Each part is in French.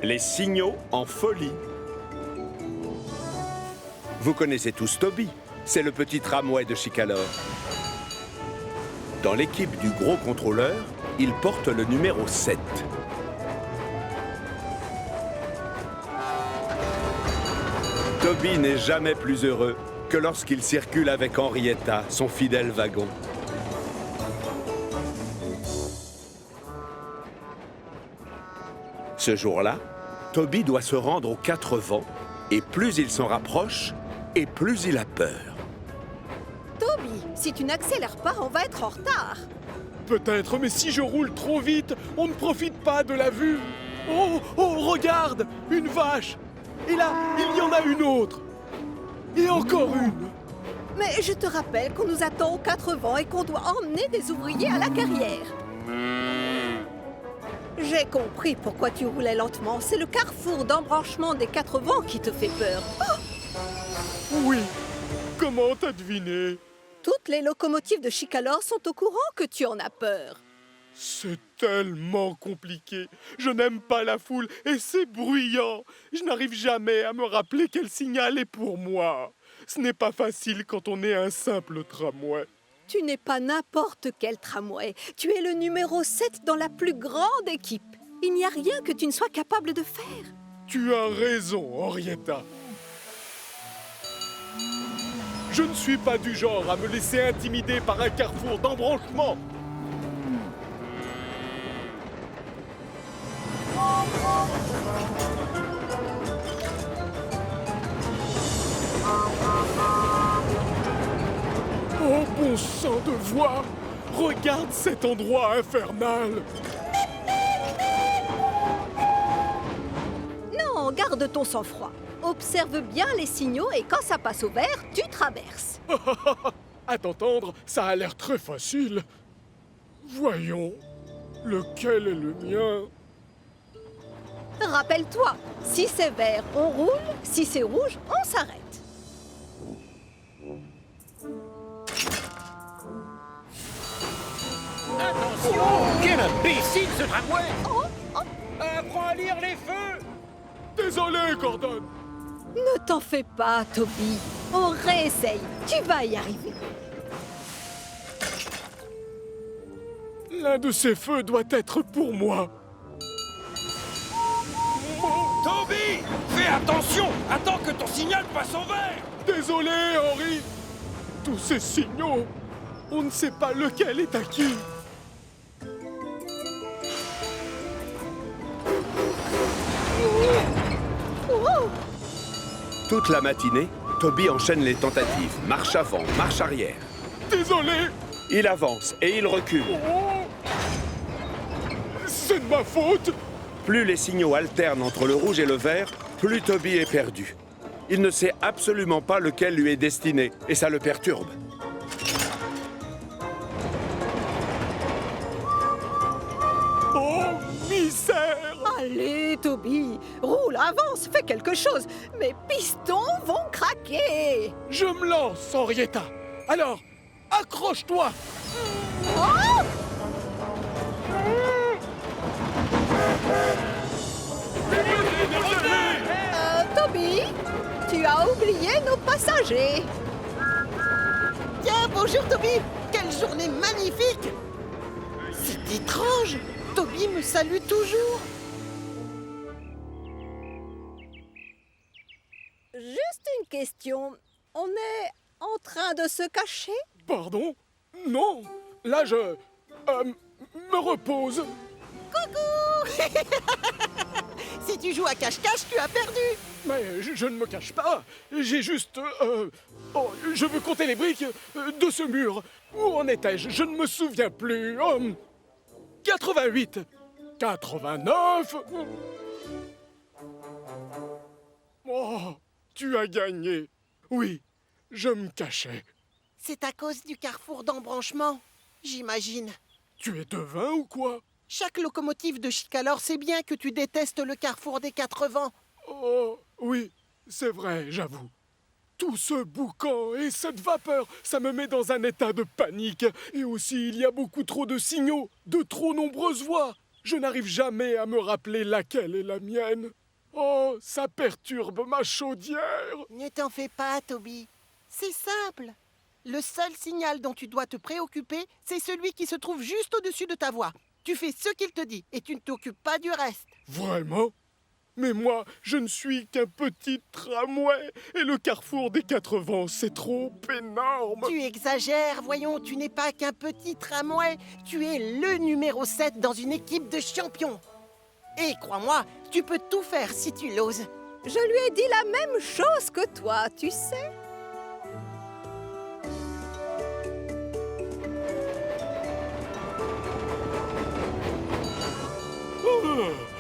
Les signaux en folie. Vous connaissez tous Toby, c'est le petit tramway de Chicalor. Dans l'équipe du gros contrôleur, il porte le numéro 7. Toby n'est jamais plus heureux que lorsqu'il circule avec Henrietta, son fidèle wagon. Ce jour-là, Toby doit se rendre aux 4 vents, et plus il s'en rapproche, et plus il a peur. Toby, si tu n'accélères pas, on va être en retard. Peut-être, mais si je roule trop vite, on ne profite pas de la vue. Oh, regarde, une vache. Et là, il y en a une autre. Et encore une. Mais je te rappelle qu'on nous attend aux 4 vents et qu'on doit emmener des ouvriers à la carrière. J'ai compris pourquoi tu roulais lentement. C'est le carrefour d'embranchement des 4 vents qui te fait peur. Oh! Oui, comment t'as deviné? Toutes les locomotives de Chicalor sont au courant que tu en as peur. C'est tellement compliqué. Je n'aime pas la foule et c'est bruyant. Je n'arrive jamais à me rappeler quel signal est pour moi. Ce n'est pas facile quand on est un simple tramway. Tu n'es pas n'importe quel tramway. Tu es le numéro 7 dans la plus grande équipe. Il n'y a rien que tu ne sois capable de faire. Tu as raison, Henrietta. Je ne suis pas du genre à me laisser intimider par un carrefour d'embranchement. Oh, bon sang de voix! Regarde cet endroit infernal! Non, garde ton sang-froid. Observe bien les signaux et quand ça passe au vert, tu traverses. À t'entendre, ça a l'air très facile. Voyons, lequel est le mien? Rappelle-toi, si c'est vert, on roule. Si c'est rouge, on s'arrête. Attention! Quel imbécile ce tramway! Apprends à lire les feux! Désolé, Gordon. Ne t'en fais pas, Toby. On réessaye. Tu vas y arriver. L'un de ces feux doit être pour moi. Toby! Fais attention! Attends que ton signal passe en vert! Désolé, Henri. Tous ces signaux, on ne sait pas lequel est à qui. Oh! Toute la matinée, Toby enchaîne les tentatives. Marche avant, marche arrière. Désolé. Il avance et il recule. Oh. C'est de ma faute. Plus les signaux alternent entre le rouge et le vert, plus Toby est perdu. Il ne sait absolument pas lequel lui est destiné, et ça le perturbe. Oh, misère. Allez, Toby, roule, avance, fais quelque chose. Mes pistons vont craquer. Je me lance, Henrietta. Alors, accroche-toi. Oh! Toby, tu as oublié nos passagers. Tiens, bonjour Toby. Quelle journée magnifique. C'est étrange. Toby me salue toujours. Juste une question. On est en train de se cacher? Pardon? Non. Là, je me repose. Coucou. Si tu joues à cache-cache, tu as perdu. Mais je ne me cache pas. J'ai juste... oh, je veux compter les briques de ce mur. Où en étais-je? Je ne me souviens plus. 88. 89. Oh, tu as gagné. Oui, je me cachais. C'est à cause du carrefour d'embranchement, j'imagine. Tu es devin ou quoi? Chaque locomotive de Chicalor sait bien que tu détestes le carrefour des 4 vents. Oh, oui, c'est vrai, j'avoue. Tout ce boucan et cette vapeur, ça me met dans un état de panique. Et aussi, il y a beaucoup trop de signaux, de trop nombreuses voix. Je n'arrive jamais à me rappeler laquelle est la mienne. Oh, ça perturbe ma chaudière. Ne t'en fais pas, Toby. C'est simple. Le seul signal dont tu dois te préoccuper, c'est celui qui se trouve juste au-dessus de ta voix. Tu fais ce qu'il te dit et tu ne t'occupes pas du reste. Vraiment? Mais moi, je ne suis qu'un petit tramway et le carrefour des 4 vents, c'est trop énorme. Tu exagères, voyons, tu n'es pas qu'un petit tramway. Tu es le numéro 7 dans une équipe de champions. Et crois-moi, tu peux tout faire si tu l'oses. Je lui ai dit la même chose que toi, tu sais.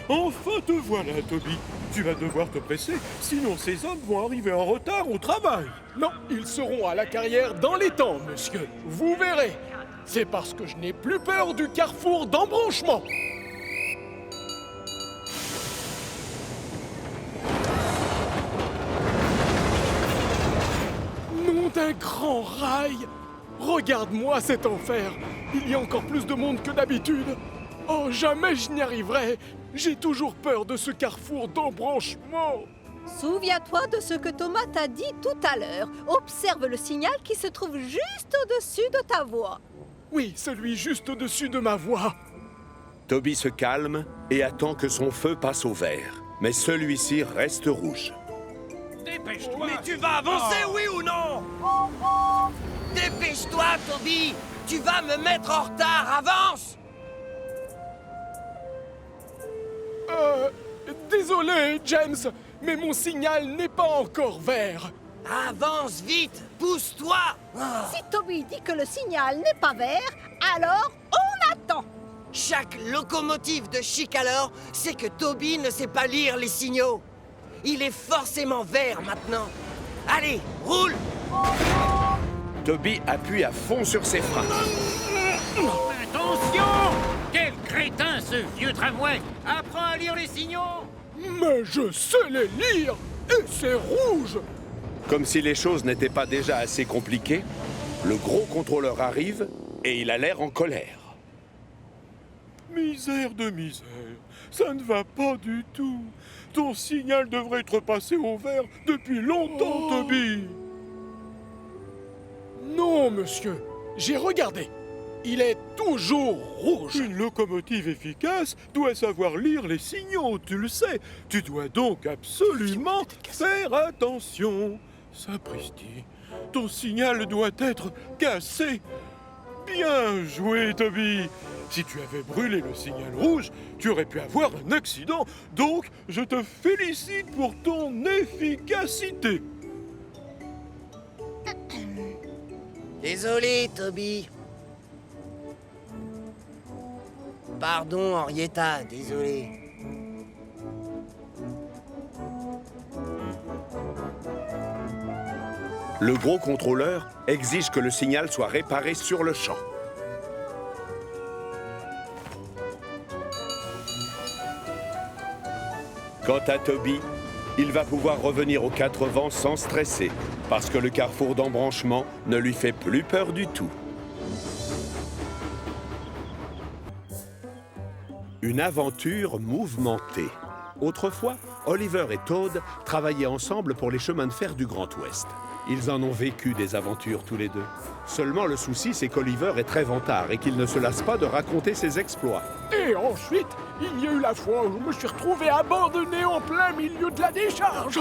Enfin te voilà, Toby. Tu vas devoir te presser, sinon ces hommes vont arriver en retard au travail. Non, ils seront à la carrière dans les temps, monsieur. Vous verrez. C'est parce que je n'ai plus peur du carrefour d'embranchement. Nom d'un grand rail! Regarde-moi cet enfer! Il y a encore plus de monde que d'habitude. Oh, jamais je n'y arriverai. J'ai toujours peur de ce carrefour d'embranchement. Souviens-toi de ce que Thomas t'a dit tout à l'heure. Observe le signal qui se trouve juste au-dessus de ta voix. Oui, celui juste au-dessus de ma voix. Toby se calme et attend que son feu passe au vert. Mais celui-ci reste rouge. Dépêche-toi. Mais tu vas avancer, oui ou non? Dépêche-toi, Toby! Tu vas me mettre en retard, avance! Désolé, James, mais mon signal n'est pas encore vert. Avance vite! Pousse-toi! Ah. Si Toby dit que le signal n'est pas vert, alors on attend. Chaque locomotive de Chicalor sait que Toby ne sait pas lire les signaux. Il est forcément vert maintenant. Allez, roule! Toby appuie à fond sur ses freins. Attention! Quel crétin, ce vieux tramway! Apprends à lire les signaux! Mais je sais les lire! Et c'est rouge! Comme si les choses n'étaient pas déjà assez compliquées, le gros contrôleur arrive et il a l'air en colère. Misère de misère, ça ne va pas du tout. Ton signal devrait être passé au vert depuis longtemps, Toby. Non, monsieur, j'ai regardé. Il est toujours rouge. Une locomotive efficace doit savoir lire les signaux, tu le sais. Tu dois donc absolument faire attention. Sapristi, ton signal doit être cassé. Bien joué, Toby. Si tu avais brûlé le signal rouge, tu aurais pu avoir un accident. Donc, je te félicite pour ton efficacité. Désolé, Toby. Pardon, Henrietta, désolé. Le gros contrôleur exige que le signal soit réparé sur le champ. Quant à Toby, il va pouvoir revenir aux 4 vents sans stresser, parce que le carrefour d'embranchement ne lui fait plus peur du tout. Une aventure mouvementée. Autrefois, Oliver et Toad travaillaient ensemble pour les chemins de fer du Grand Ouest. Ils en ont vécu des aventures tous les deux. Seulement le souci, c'est qu'Oliver est très vantard et qu'il ne se lasse pas de raconter ses exploits. Et ensuite, il y a eu la fois où je me suis retrouvé abandonné en plein milieu de la décharge.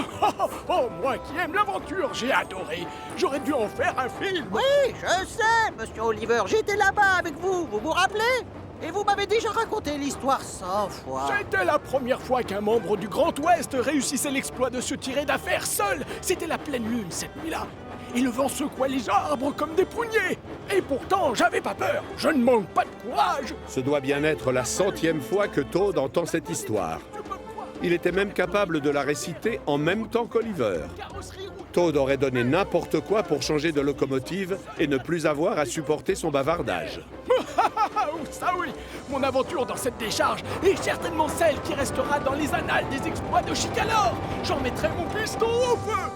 Oh, moi qui aime l'aventure, j'ai adoré. J'aurais dû en faire un film. Oui, je sais, monsieur Oliver, j'étais là-bas avec vous, vous vous rappelez? Et vous m'avez déjà raconté l'histoire 100 fois. C'était la première fois qu'un membre du Grand Ouest réussissait l'exploit de se tirer d'affaire seul. C'était la pleine lune cette nuit-là. Et le vent secouait les arbres comme des pruniers. Et pourtant, j'avais pas peur. Je ne manque pas de courage. Ce doit bien être la 100e fois que Toad entend cette histoire. Il était même capable de la réciter en même temps qu'Oliver. Toad aurait donné n'importe quoi pour changer de locomotive et ne plus avoir à supporter son bavardage. Ça oui, mon aventure dans cette décharge est certainement celle qui restera dans les annales des exploits de Chicalor. J'en mettrai mon piston au feu.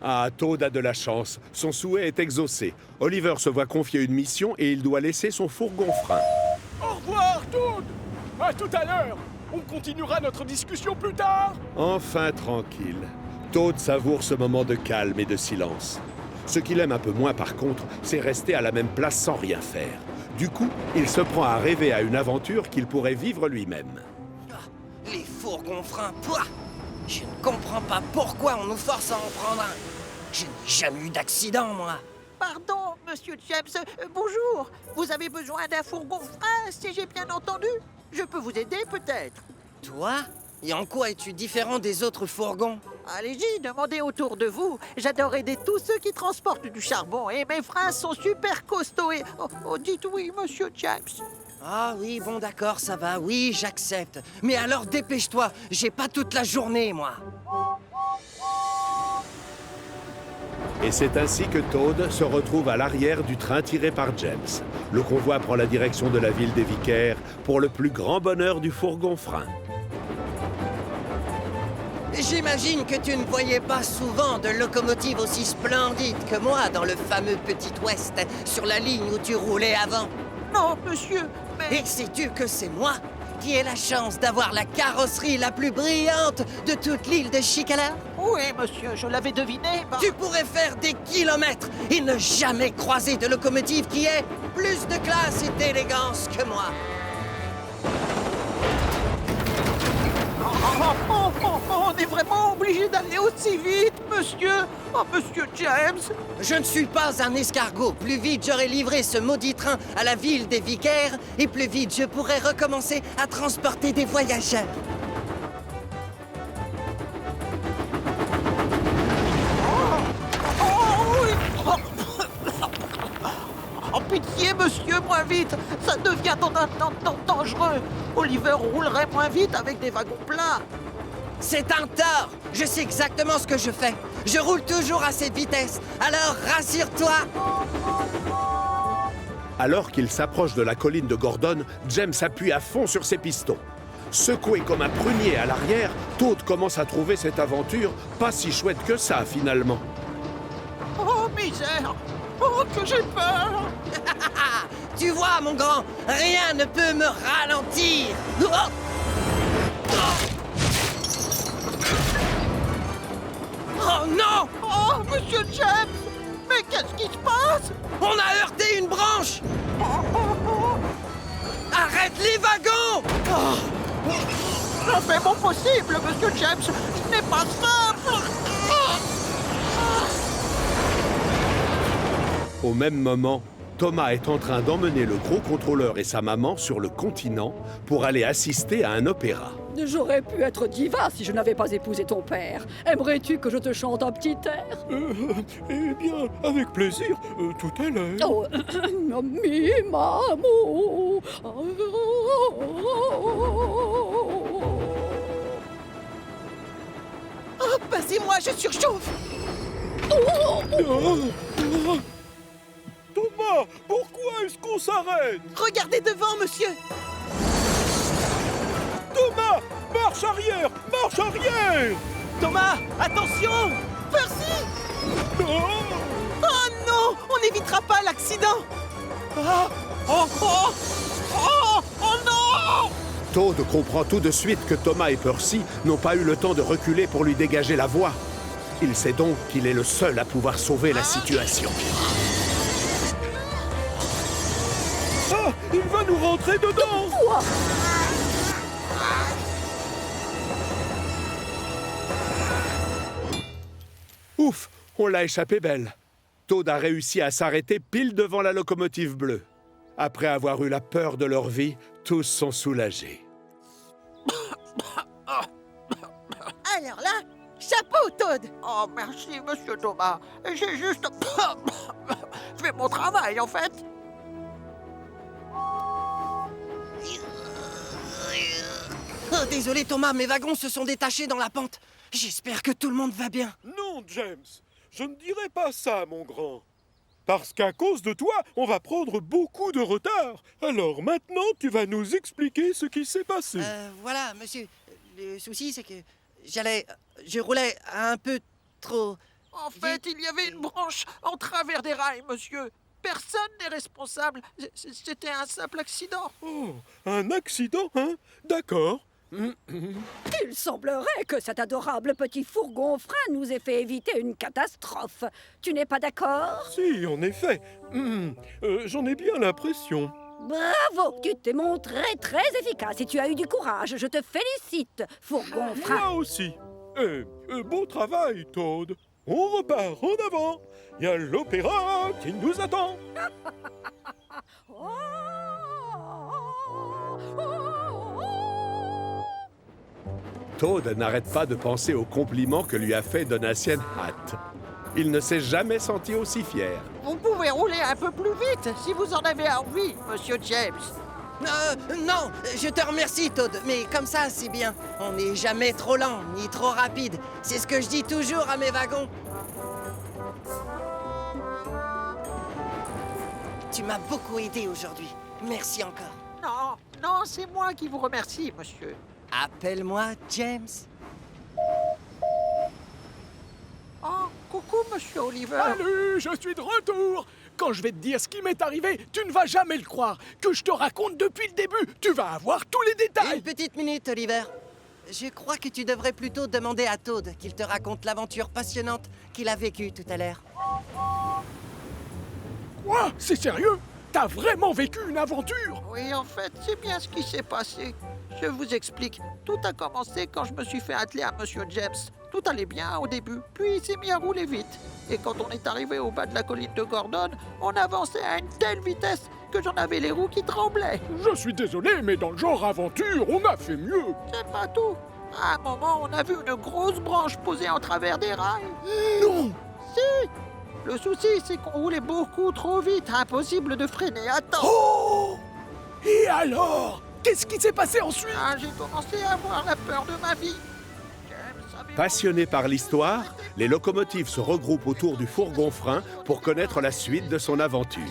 Ah, Toad a de la chance. Son souhait est exaucé. Oliver se voit confier une mission et il doit laisser son fourgon-frein. Au revoir, Toad! À tout à l'heure! On continuera notre discussion plus tard! Enfin tranquille. Toad savoure ce moment de calme et de silence. Ce qu'il aime un peu moins par contre, c'est rester à la même place sans rien faire. Du coup, il se prend à rêver à une aventure qu'il pourrait vivre lui-même. Ah, les fourgons-freins, pouah! Je ne comprends pas pourquoi on nous force à en prendre un. Je n'ai jamais eu d'accident, moi. Pardon, monsieur James, bonjour. Vous avez besoin d'un fourgon-frein, si j'ai bien entendu? Je peux vous aider, peut-être? Toi? Et en quoi es-tu différent des autres fourgons? Allez-y, demandez autour de vous. J'adore aider tous ceux qui transportent du charbon et mes freins sont super costauds et... Oh, dites oui, monsieur James. Ah oui, bon d'accord, ça va, oui, j'accepte. Mais alors dépêche-toi, j'ai pas toute la journée, moi. Et c'est ainsi que Toad se retrouve à l'arrière du train tiré par James. Le convoi prend la direction de la ville des Vicaires pour le plus grand bonheur du fourgon-frein. J'imagine que tu ne voyais pas souvent de locomotives aussi splendides que moi dans le fameux Petit Ouest, sur la ligne où tu roulais avant. Non, monsieur, mais... Et sais-tu que c'est moi qui ai la chance d'avoir la carrosserie la plus brillante de toute l'île de Chicaleur? Oui, monsieur, je l'avais deviné. Tu pourrais faire des kilomètres et ne jamais croiser de locomotive qui ait plus de classe et d'élégance que moi. On est vraiment obligé d'aller aussi vite, monsieur. Oh, monsieur James. Je ne suis pas un escargot. Plus vite j'aurais livré ce maudit train à la ville des Vicaires, et plus vite je pourrais recommencer à transporter des voyageurs. Oh, oui. Oh, pitié, monsieur, moins vite. Ça devient dangereux. Oliver roulerait moins vite avec des wagons plats. C'est un tort. Je sais exactement ce que je fais. Je roule toujours à cette vitesse. Alors rassure-toi. Alors qu'il s'approche de la colline de Gordon, James appuie à fond sur ses pistons. Secoué comme un prunier à l'arrière, Toad commence à trouver cette aventure pas si chouette que ça, finalement. Oh, misère. Oh, que j'ai peur. Tu vois, mon grand, rien ne peut me ralentir. Oh! Oh non! Oh, monsieur James. Mais qu'est-ce qui se passe? On a heurté une branche! Arrête les wagons! Je fais mon possible, monsieur James. Ce n'est pas simple. Au même moment, Thomas est en train d'emmener le gros contrôleur et sa maman sur le continent pour aller assister à un opéra. J'aurais pu être diva si je n'avais pas épousé ton père. Aimerais-tu que je te chante un petit air? Eh bien, avec plaisir, tout à l'heure. Oh, mi maman. Oh, passez-moi, je surchauffe. Thomas, pourquoi est-ce qu'on s'arrête? Regardez devant, monsieur. Thomas, marche arrière! Marche arrière! Thomas, attention. Percy. Non! Oh non, on n'évitera pas l'accident. Ah, oh, oh, oh, oh non. Toad comprend tout de suite que Thomas et Percy n'ont pas eu le temps de reculer pour lui dégager la voie. Il sait donc qu'il est le seul à pouvoir sauver la situation. Ah, il va nous rentrer dedans! Ouf, on l'a échappé belle. Toad a réussi à s'arrêter pile devant la locomotive bleue. Après avoir eu la peur de leur vie, tous sont soulagés. Alors là, chapeau, Toad. Oh, merci, monsieur Thomas. J'ai juste fait mon travail, en fait. Oh, désolé Thomas, mes wagons se sont détachés dans la pente. J'espère que tout le monde va bien. Non, James, je ne dirais pas ça, mon grand. Parce qu'à cause de toi, on va prendre beaucoup de retard. Alors maintenant, tu vas nous expliquer ce qui s'est passé. Voilà, monsieur. Le souci, c'est que je roulais un peu trop En fait, il y avait une branche en travers des rails, monsieur. Personne n'est responsable. C'était un simple accident. Oh, un accident, hein? D'accord. Il semblerait que cet adorable petit fourgon frein nous ait fait éviter une catastrophe. Tu n'es pas d'accord? Si, en effet. J'en ai bien l'impression. Bravo! Tu t'es montré très efficace et tu as eu du courage. Je te félicite, fourgon frein. Moi aussi. Bon travail, Toad. On repart en avant. Il y a l'opéra qui nous attend. Toad n'arrête pas de penser aux compliments que lui a fait Donatien Hat. Il ne s'est jamais senti aussi fier. Vous pouvez rouler un peu plus vite si vous en avez envie, monsieur James. Non, je te remercie, Toad, mais comme ça, c'est bien. On n'est jamais trop lent, ni trop rapide. C'est ce que je dis toujours à mes wagons. Tu m'as beaucoup aidé aujourd'hui. Merci encore. Non, c'est moi qui vous remercie, monsieur. Appelle-moi James. Oh, coucou, monsieur Oliver. Salut, je suis de retour. Quand je vais te dire ce qui m'est arrivé, tu ne vas jamais le croire. Que je te raconte depuis le début, tu vas avoir tous les détails. Une petite minute, Oliver. Je crois que tu devrais plutôt demander à Toad qu'il te raconte l'aventure passionnante qu'il a vécue tout à l'heure. Quoi? C'est sérieux? T'as vraiment vécu une aventure? Oui, en fait, c'est bien ce qui s'est passé. Je vous explique. Tout a commencé quand je me suis fait atteler à monsieur James. Tout allait bien au début, puis il s'est mis à rouler vite. Et quand on est arrivé au bas de la colline de Gordon, on avançait à une telle vitesse que j'en avais les roues qui tremblaient. Je suis désolé, mais dans le genre aventure, on a fait mieux. C'est pas tout. À un moment, on a vu une grosse branche posée en travers des rails. Non! Si! Le souci, c'est qu'on roulait beaucoup trop vite. Impossible de freiner à temps. Oh! Et alors? Qu'est-ce qui s'est passé ensuite? J'ai commencé à avoir la peur de ma vie. Passionnés par l'histoire, les locomotives se regroupent autour du fourgon frein pour connaître la suite de son aventure.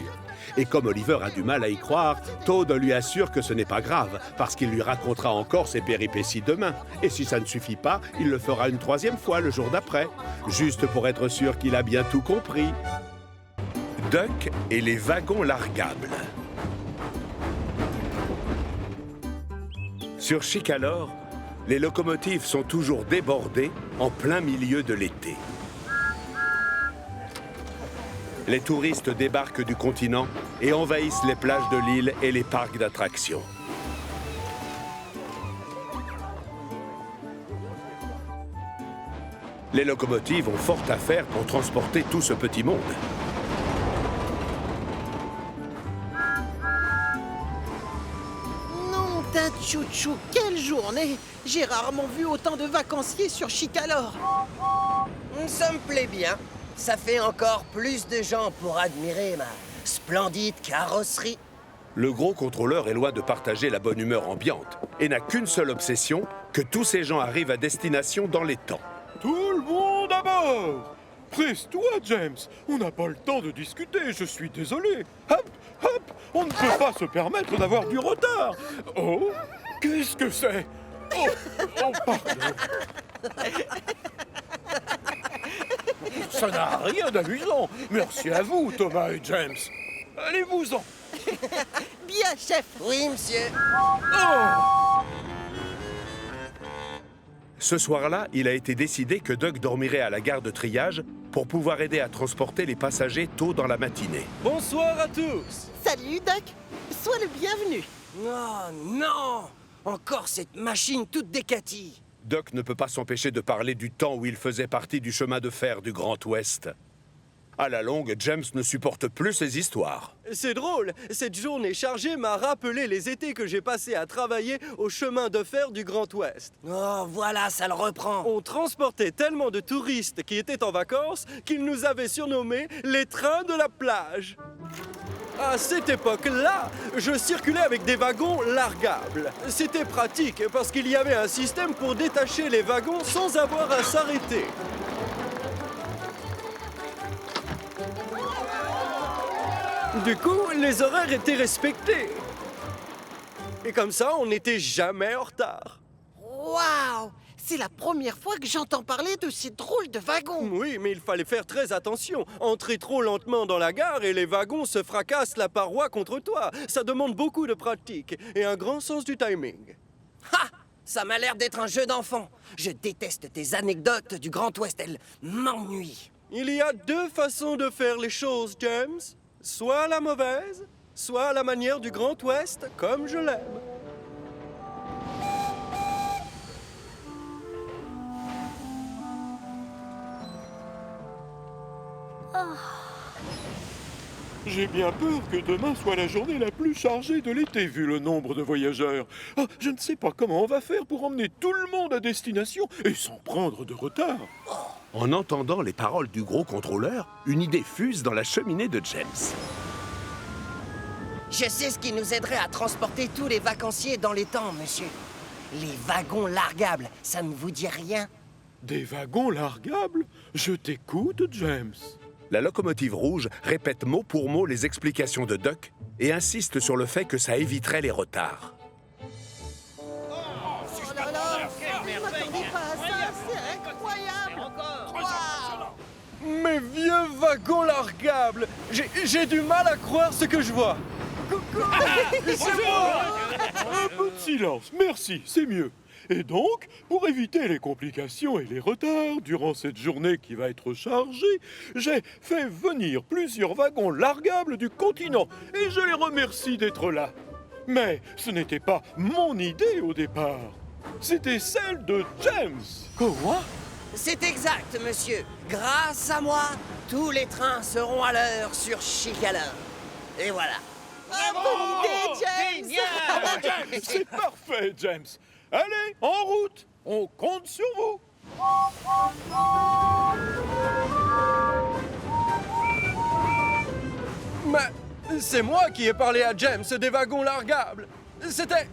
Et comme Oliver a du mal à y croire, Toad lui assure que ce n'est pas grave, parce qu'il lui racontera encore ses péripéties demain. Et si ça ne suffit pas, il le fera une troisième fois le jour d'après, juste pour être sûr qu'il a bien tout compris. Duck et les wagons largables. Sur Chicalor, les locomotives sont toujours débordées en plein milieu de l'été. Les touristes débarquent du continent et envahissent les plages de l'île et les parcs d'attractions. Les locomotives ont fort à faire pour transporter tout ce petit monde. Non, d'un chouchou, quelle journée! J'ai rarement vu autant de vacanciers sur Chicalor. Ça me plaît bien. Ça fait encore plus de gens pour admirer ma splendide carrosserie. Le gros contrôleur est loin de partager la bonne humeur ambiante et n'a qu'une seule obsession, que tous ces gens arrivent à destination dans les temps. Tout le monde à bord! Presse-toi, James. On n'a pas le temps de discuter, je suis désolé. Hop, hop, on ne peut pas se permettre d'avoir du retard. Oh, qu'est-ce que c'est? Oh, pardon. Ça n'a rien d'amusant. Merci à vous, Thomas et James. Allez-vous-en. Bien, chef. Oui, monsieur. Ce soir-là, il a été décidé que Duck dormirait à la gare de triage pour pouvoir aider à transporter les passagers tôt dans la matinée. Bonsoir à tous. Salut, Duck. Sois le bienvenu. Oh non! Encore cette machine toute décatie. Duck ne peut pas s'empêcher de parler du temps où il faisait partie du chemin de fer du Grand Ouest. À la longue, James ne supporte plus ces histoires. C'est drôle, cette journée chargée m'a rappelé les étés que j'ai passés à travailler au chemin de fer du Grand Ouest. Oh, voilà, ça le reprend. On transportait tellement de touristes qui étaient en vacances qu'ils nous avaient surnommés les trains de la plage. À cette époque-là, je circulais avec des wagons largables. C'était pratique parce qu'il y avait un système pour détacher les wagons sans avoir à s'arrêter. Du coup, les horaires étaient respectés. Et comme ça, on n'était jamais en retard. Waouh! C'est la première fois que j'entends parler de ces drôles de wagons. Oui, mais il fallait faire très attention. Entrer trop lentement dans la gare et les wagons se fracassent la paroi contre toi. Ça demande beaucoup de pratique et un grand sens du timing. Ha! Ça m'a l'air d'être un jeu d'enfant. Je déteste tes anecdotes du Grand Ouest, elles m'ennuient. Il y a deux façons de faire les choses, James. Soit la mauvaise, soit à la manière du Grand Ouest, comme je l'aime. J'ai bien peur que demain soit la journée la plus chargée de l'été, vu le nombre de voyageurs. Ah, je ne sais pas comment on va faire pour emmener tout le monde à destination et sans prendre de retard. En entendant les paroles du gros contrôleur, une idée fuse dans la cheminée de James. Je sais ce qui nous aiderait à transporter tous les vacanciers dans les temps, monsieur. Les wagons largables, ça ne vous dit rien? Des wagons largables? Je t'écoute, James. La locomotive rouge répète mot pour mot les explications de Duck et insiste sur le fait que ça éviterait les retards. Oh là là, je ne m'attendais pas à ça, c'est incroyable. Mes vieux wagons largables! J'ai du mal à croire ce que je vois. C'est moi! Un peu de silence, merci, c'est mieux. Et donc, pour éviter les complications et les retards durant cette journée qui va être chargée, j'ai fait venir plusieurs wagons largables du continent et je les remercie d'être là. Mais ce n'était pas mon idée au départ. C'était celle de James. Quoi? C'est exact, monsieur. Grâce à moi, tous les trains seront à l'heure sur Chicago. Et voilà. Bonne idée, James. C'est parfait, James. Allez, en route. On compte sur vous. Mais c'est moi qui ai parlé à James des wagons largables. C'était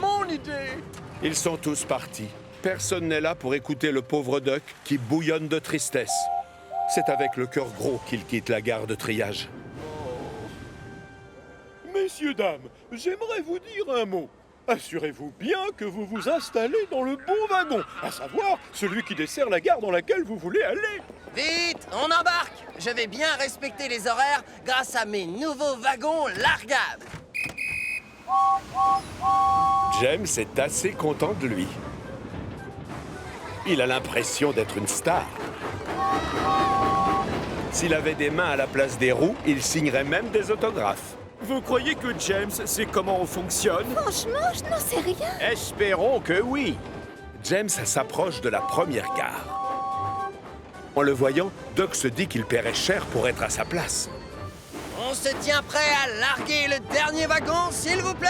mon idée. Ils sont tous partis. Personne n'est là pour écouter le pauvre Duck qui bouillonne de tristesse. C'est avec le cœur gros qu'il quitte la gare de triage. Messieurs, dames, j'aimerais vous dire un mot. Assurez-vous bien que vous vous installez dans le bon wagon, à savoir celui qui dessert la gare dans laquelle vous voulez aller. Vite, on embarque. Je vais bien respecter les horaires grâce à mes nouveaux wagons largables. James est assez content de lui. Il a l'impression d'être une star. S'il avait des mains à la place des roues, il signerait même des autographes. Vous croyez que James sait comment on fonctionne? Franchement, je n'en sais rien. Espérons que oui. James s'approche de la première gare. En le voyant, Duck se dit qu'il paierait cher pour être à sa place. On se tient prêt à larguer le dernier wagon, s'il vous plaît.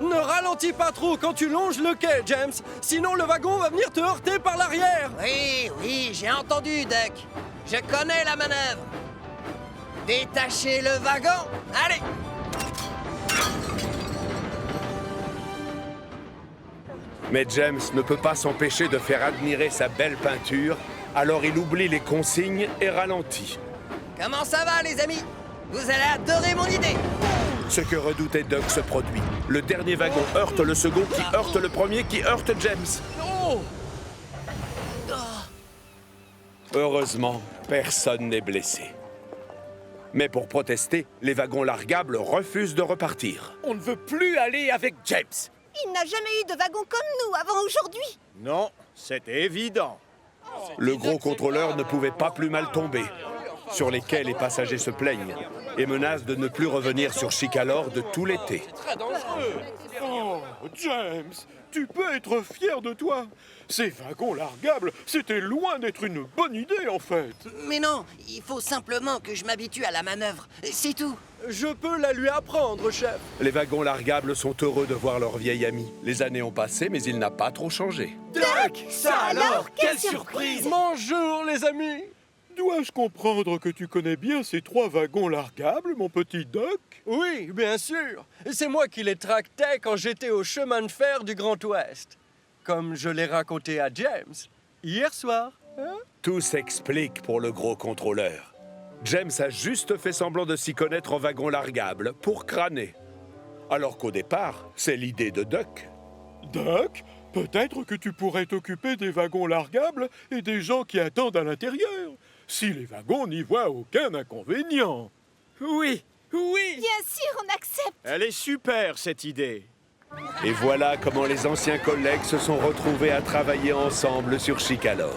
Ne ralentis pas trop quand tu longes le quai, James. Sinon, le wagon va venir te heurter par l'arrière. Oui, j'ai entendu, Duck. Je connais la manœuvre. Détachez le wagon. Allez. Mais James ne peut pas s'empêcher de faire admirer sa belle peinture, alors il oublie les consignes et ralentit. Comment ça va, les amis? Vous allez adorer mon idée. Ce que redoutait Duck se produit. Le dernier wagon heurte le second, qui heurte le premier, qui heurte James. Heureusement, personne n'est blessé. Mais pour protester, les wagons largables refusent de repartir. On ne veut plus aller avec James. Il n'a jamais eu de wagon comme nous avant aujourd'hui. Non, c'était évident. Le gros contrôleur ne pouvait pas plus mal tomber. Sur les quais, les passagers se plaignent et menacent de ne plus revenir sur Chicalor de tout l'été. Très dangereux. Oh, James, tu peux être fier de toi. Ces wagons largables, c'était loin d'être une bonne idée, en fait. Mais non, il faut simplement que je m'habitue à la manœuvre. C'est tout. Je peux la lui apprendre, chef. Les wagons largables sont heureux de voir leur vieil ami. Les années ont passé, mais il n'a pas trop changé. Duck, ça alors, quelle surprise! Bonjour, les amis. Dois-je comprendre que tu connais bien ces 3 wagons largables, mon petit Duck? Oui, bien sûr. C'est moi qui les tractais quand j'étais au chemin de fer du Grand Ouest. Comme je l'ai raconté à James hier soir. Tout s'explique pour le gros contrôleur. James a juste fait semblant de s'y connaître en wagon largable pour crâner. Alors qu'au départ, c'est l'idée de Duck. Duck, Peut-être que tu pourrais t'occuper des wagons largables et des gens qui attendent à l'intérieur, si les wagons n'y voient aucun inconvénient. Oui, oui. Bien sûr, on accepte. Elle est super, cette idée. Et voilà comment les anciens collègues se sont retrouvés à travailler ensemble sur Chicalor.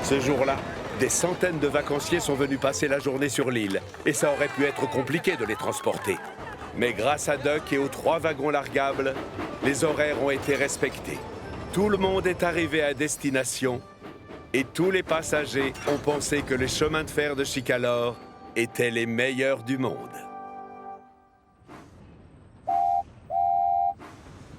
Ce jour-là, des centaines de vacanciers sont venus passer la journée sur l'île, et ça aurait pu être compliqué de les transporter. Mais grâce à Duck et aux 3 wagons largables, les horaires ont été respectés. Tout le monde est arrivé à destination, et tous les passagers ont pensé que les chemins de fer de Chicalor étaient les meilleurs du monde.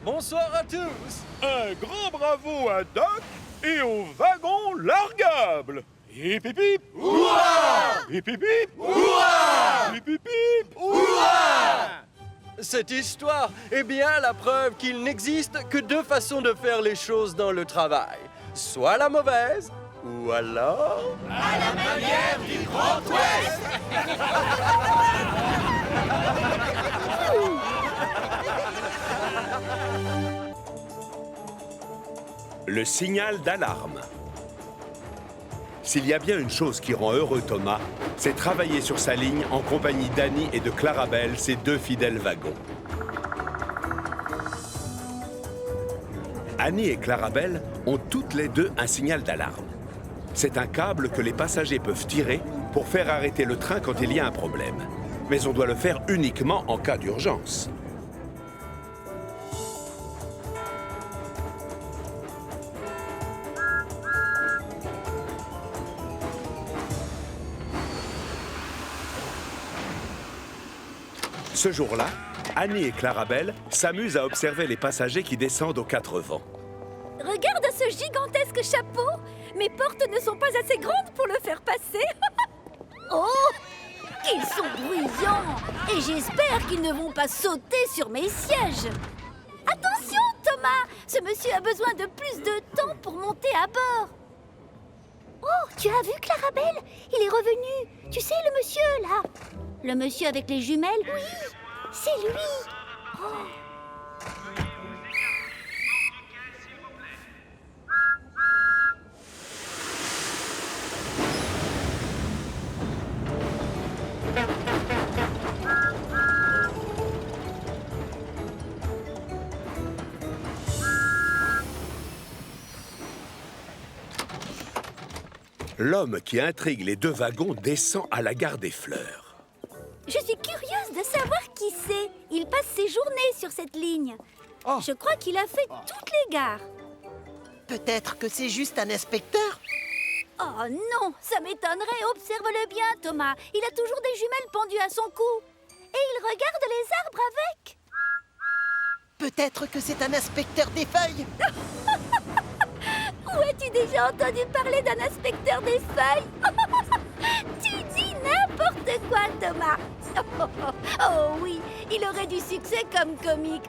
Bonsoir à tous. Un grand bravo à Doc et au wagon largable. Hip hip hip. Hurrah! Hip hip hip. Hurrah! Hip hip hip. Hurrah! Cette histoire est bien la preuve qu'il n'existe que 2 façons de faire les choses dans le travail. Soit la mauvaise, ou alors... À la manière du Grand Ouest. Le signal d'alarme. S'il y a bien une chose qui rend heureux Thomas, c'est travailler sur sa ligne en compagnie d'Annie et de Clarabelle, ses 2 fidèles wagons. Annie et Clarabelle ont toutes les 2 un signal d'alarme. C'est un câble que les passagers peuvent tirer pour faire arrêter le train quand il y a un problème. Mais on doit le faire uniquement en cas d'urgence. Ce jour-là, Annie et Clarabelle s'amusent à observer les passagers qui descendent aux 4 vents. Regarde ce gigantesque chapeau. Mes portes ne sont pas assez grandes pour le faire passer. Oh! Ils sont bruyants et j'espère qu'ils ne vont pas sauter sur mes sièges. Attention, Thomas! Ce monsieur a besoin de plus de temps pour monter à bord. Oh, tu as vu Clarabelle? Il est revenu. Tu sais, le monsieur, là. Le monsieur avec les jumelles? Oui, c'est lui. Oh. L'homme qui intrigue les 2 wagons descend à la gare des Fleurs. Je suis curieuse de savoir qui c'est. Il passe ses journées sur cette ligne. Oh. Je crois qu'il a fait toutes les gares. Peut-être que c'est juste un inspecteur? Oh non, ça m'étonnerait. Observe-le bien, Thomas. Il a toujours des jumelles pendues à son cou. Et il regarde les arbres avec. Peut-être que c'est un inspecteur des feuilles? Où as-tu déjà entendu parler d'un inspecteur des feuilles? Tu dis n'importe quoi, Thomas. Oh oui, il aurait du succès comme comique.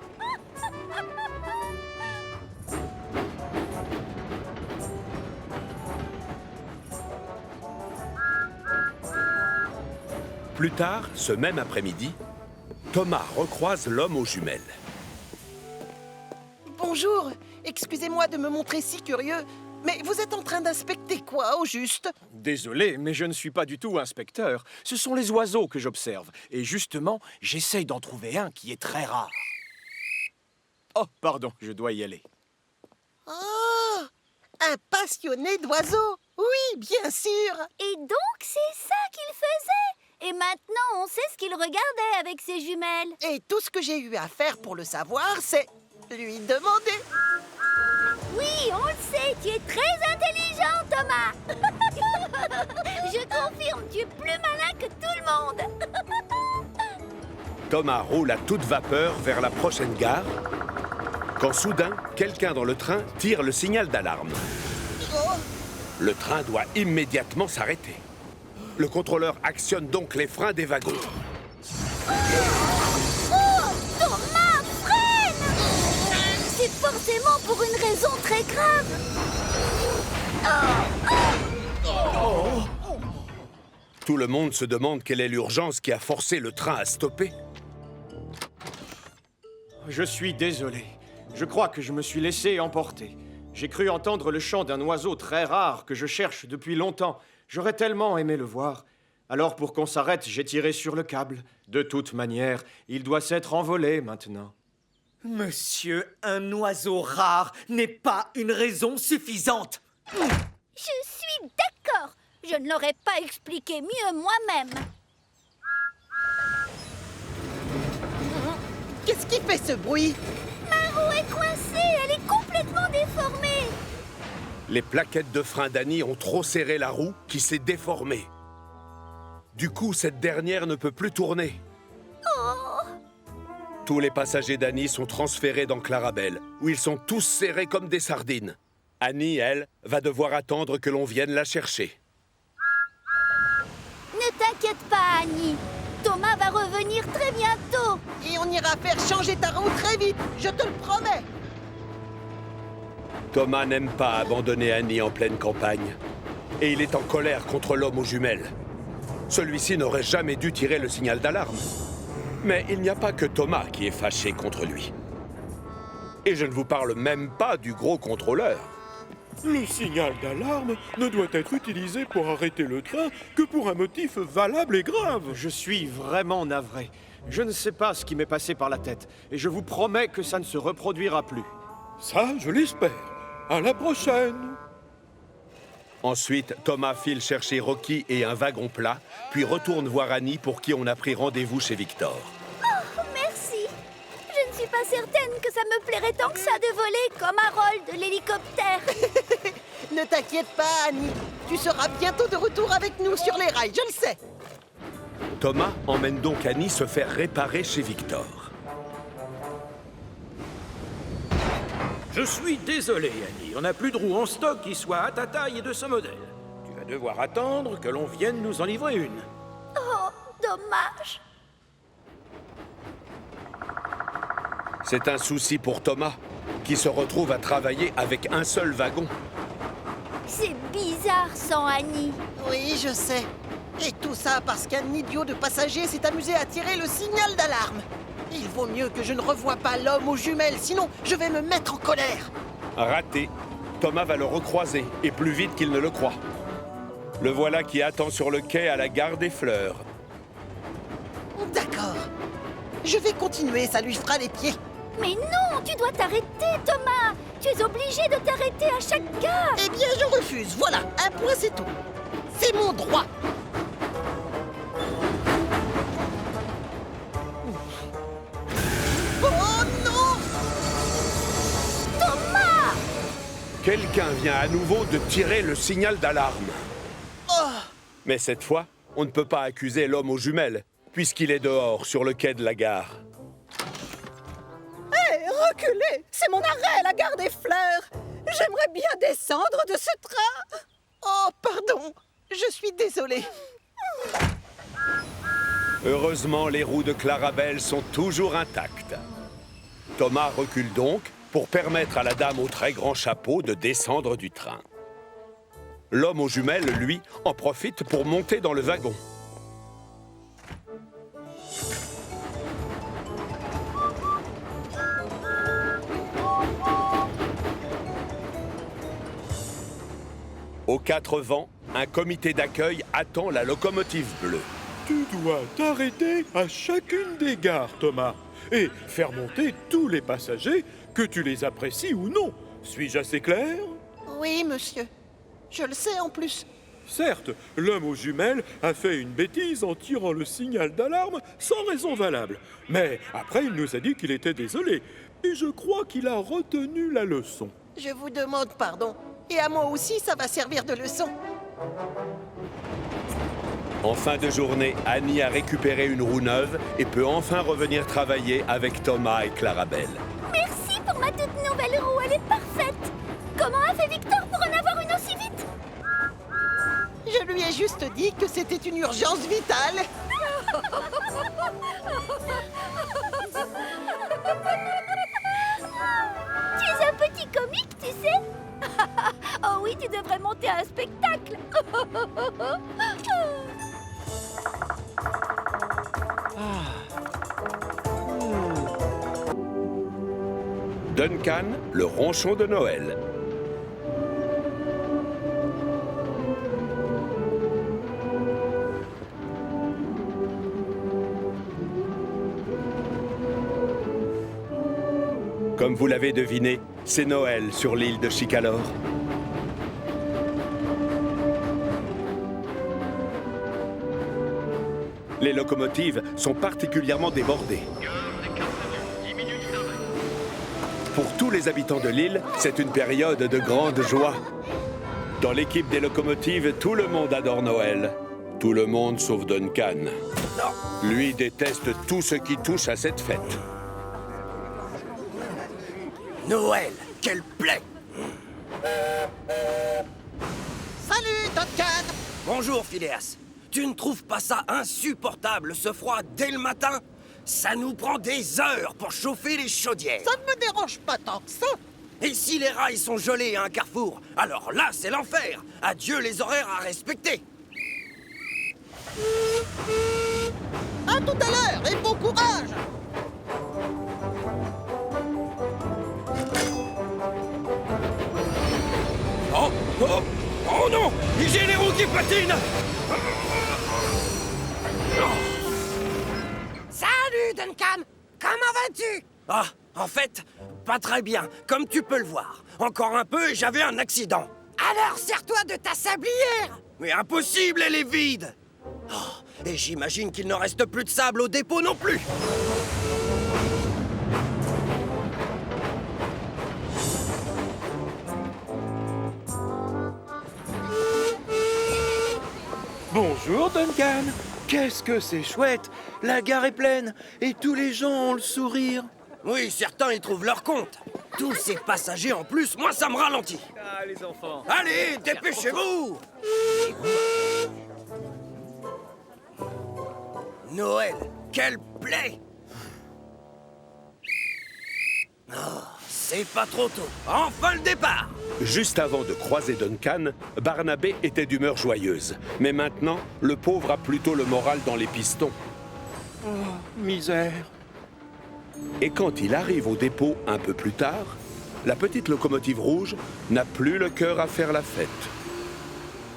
Plus tard, ce même après-midi, Thomas recroise l'homme aux jumelles. Bonjour, excusez-moi de me montrer si curieux, mais vous êtes en train d'inspecter quoi, au juste? Désolé, mais je ne suis pas du tout inspecteur. Ce sont les oiseaux que j'observe. Et justement, j'essaye d'en trouver un qui est très rare. Oh, pardon, je dois y aller. Oh! Un passionné d'oiseaux! Oui, bien sûr! Et donc, c'est ça qu'il faisait. Et maintenant, on sait ce qu'il regardait avec ses jumelles. Et tout ce que j'ai eu à faire pour le savoir, c'est lui demander. Oui, on le sait, tu es très intelligent, Thomas. Je confirme, tu es plus malin que tout le monde. Thomas roule à toute vapeur vers la prochaine gare, quand soudain, quelqu'un dans le train tire le signal d'alarme. Le train doit immédiatement s'arrêter. Le contrôleur actionne donc les freins des wagons. Oh, Thomas, freine! C'est forcément pour une raison très grave. Tout le monde se demande quelle est l'urgence qui a forcé le train à stopper. Je suis désolé. Je crois que je me suis laissé emporter. J'ai cru entendre le chant d'un oiseau très rare que je cherche depuis longtemps. J'aurais tellement aimé le voir. Alors pour qu'on s'arrête, j'ai tiré sur le câble. De toute manière, il doit s'être envolé maintenant. Monsieur, un oiseau rare n'est pas une raison suffisante. Je suis d'accord. Je ne l'aurais pas expliqué mieux moi-même. Qu'est-ce qui fait ce bruit? Ma roue est coincée, elle est complètement déformée. Les plaquettes de frein d'Annie ont trop serré la roue qui s'est déformée. Du coup, cette dernière ne peut plus tourner. Tous les passagers d'Annie sont transférés dans Clarabelle, où ils sont tous serrés comme des sardines. Annie, elle, va devoir attendre que l'on vienne la chercher. Ne t'inquiète pas, Annie. Thomas va revenir très bientôt. Et on ira faire changer ta roue très vite, je te le promets. Thomas n'aime pas abandonner Annie en pleine campagne. Et il est en colère contre l'homme aux jumelles. Celui-ci n'aurait jamais dû tirer le signal d'alarme. Mais il n'y a pas que Thomas qui est fâché contre lui. Et je ne vous parle même pas du gros contrôleur. Le signal d'alarme ne doit être utilisé pour arrêter le train que pour un motif valable et grave. Je suis vraiment navré. Je ne sais pas ce qui m'est passé par la tête. Et je vous promets que ça ne se reproduira plus. Ça, je l'espère. À la prochaine. Ensuite, Thomas file chercher Rocky et un wagon plat, puis retourne voir Annie pour qui on a pris rendez-vous chez Victor. Oh, merci. Je ne suis pas certaine que ça me plairait tant que ça de voler comme Harold de l'hélicoptère. Ne t'inquiète pas, Annie. Tu seras bientôt de retour avec nous sur les rails, je le sais. Thomas emmène donc Annie se faire réparer chez Victor. Je suis désolé, Annie. On n'a plus de roues en stock qui soient à ta taille et de ce modèle. Tu vas devoir attendre que l'on vienne nous en livrer une. Oh, dommage. C'est un souci pour Thomas, qui se retrouve à travailler avec un seul wagon. C'est bizarre sans Annie. Oui, je sais. Et tout ça parce qu'un idiot de passager s'est amusé à tirer le signal d'alarme. Il vaut mieux que je ne revoie pas l'homme aux jumelles, sinon je vais me mettre en colère. Raté. Thomas va le recroiser, et plus vite qu'il ne le croit. Le voilà qui attend sur le quai à la gare des Fleurs. D'accord. Je vais continuer, ça lui fera les pieds. Mais non, tu dois t'arrêter, Thomas. Tu es obligé de t'arrêter à chaque gare. Eh bien, je refuse. Voilà, un point, c'est tout. C'est mon droit. Oh non! Thomas! Quelqu'un vient à nouveau de tirer le signal d'alarme. Oh! Mais cette fois, on ne peut pas accuser l'homme aux jumelles, puisqu'il est dehors, sur le quai de la gare. Hé, reculez! C'est mon arrêt, la gare des Fleurs! J'aimerais bien descendre de ce train! Oh, pardon! Je suis désolée. Heureusement, les roues de Clarabelle sont toujours intactes. Thomas recule donc pour permettre à la dame au très grand chapeau de descendre du train. L'homme aux jumelles, lui, en profite pour monter dans le wagon. Aux quatre vents, un comité d'accueil attend la locomotive bleue. Tu dois t'arrêter à chacune des gares, Thomas, et faire monter tous les passagers, que tu les apprécies ou non. Suis-je assez clair? Oui, monsieur. Je le sais en plus. Certes, l'homme aux jumelles a fait une bêtise en tirant le signal d'alarme sans raison valable. Mais après, il nous a dit qu'il était désolé. Et je crois qu'il a retenu la leçon. Je vous demande pardon. Et à moi aussi, ça va servir de leçon. En fin de journée, Annie a récupéré une roue neuve et peut enfin revenir travailler avec Thomas et Clarabelle. Merci pour ma toute nouvelle roue, elle est parfaite. Comment a fait Victor pour en avoir une aussi vite? Je lui ai juste dit que c'était une urgence vitale. Tu es un petit comique, tu sais. Oh oui, tu devrais monter un spectacle. Duncan, le ronchon de Noël. Comme vous l'avez deviné, c'est Noël sur l'île de Chicalor. Les locomotives sont particulièrement débordées. Pour tous les habitants de l'île, c'est une période de grande joie. Dans l'équipe des locomotives, tout le monde adore Noël. Tout le monde sauf Duncan. Lui déteste tout ce qui touche à cette fête. Noël, quelle plaie! Salut, Duncan! Bonjour, Phileas. Tu ne trouves pas ça insupportable, ce froid, dès le matin? Ça nous prend des heures pour chauffer les chaudières. Ça ne me dérange pas tant que ça. Et si les rails sont gelés à un carrefour, alors là, c'est l'enfer. Adieu les horaires à respecter. À tout à l'heure et bon courage! Oh, oh, oh non! J'ai les roues qui patinent! Salut, Duncan! Comment vas-tu? Ah, en fait, pas très bien, comme tu peux le voir. Encore un peu et j'avais un accident. Alors, sers-toi de ta sablière! Mais impossible, elle est vide! Oh, et j'imagine qu'il ne reste plus de sable au dépôt non plus! Bonjour, Duncan. Qu'est-ce que c'est chouette. La gare est pleine et tous les gens ont le sourire. Oui, certains y trouvent leur compte. Tous ces passagers en plus, moi ça me ralentit. Ah, les enfants. Allez, dépêchez-vous! Noël, quelle plaie! Oh, c'est pas trop tôt. Enfin le départ! Juste avant de croiser Duncan, Barnabé était d'humeur joyeuse. Mais maintenant, le pauvre a plutôt le moral dans les pistons. Oh, misère. Et quand il arrive au dépôt un peu plus tard, la petite locomotive rouge n'a plus le cœur à faire la fête.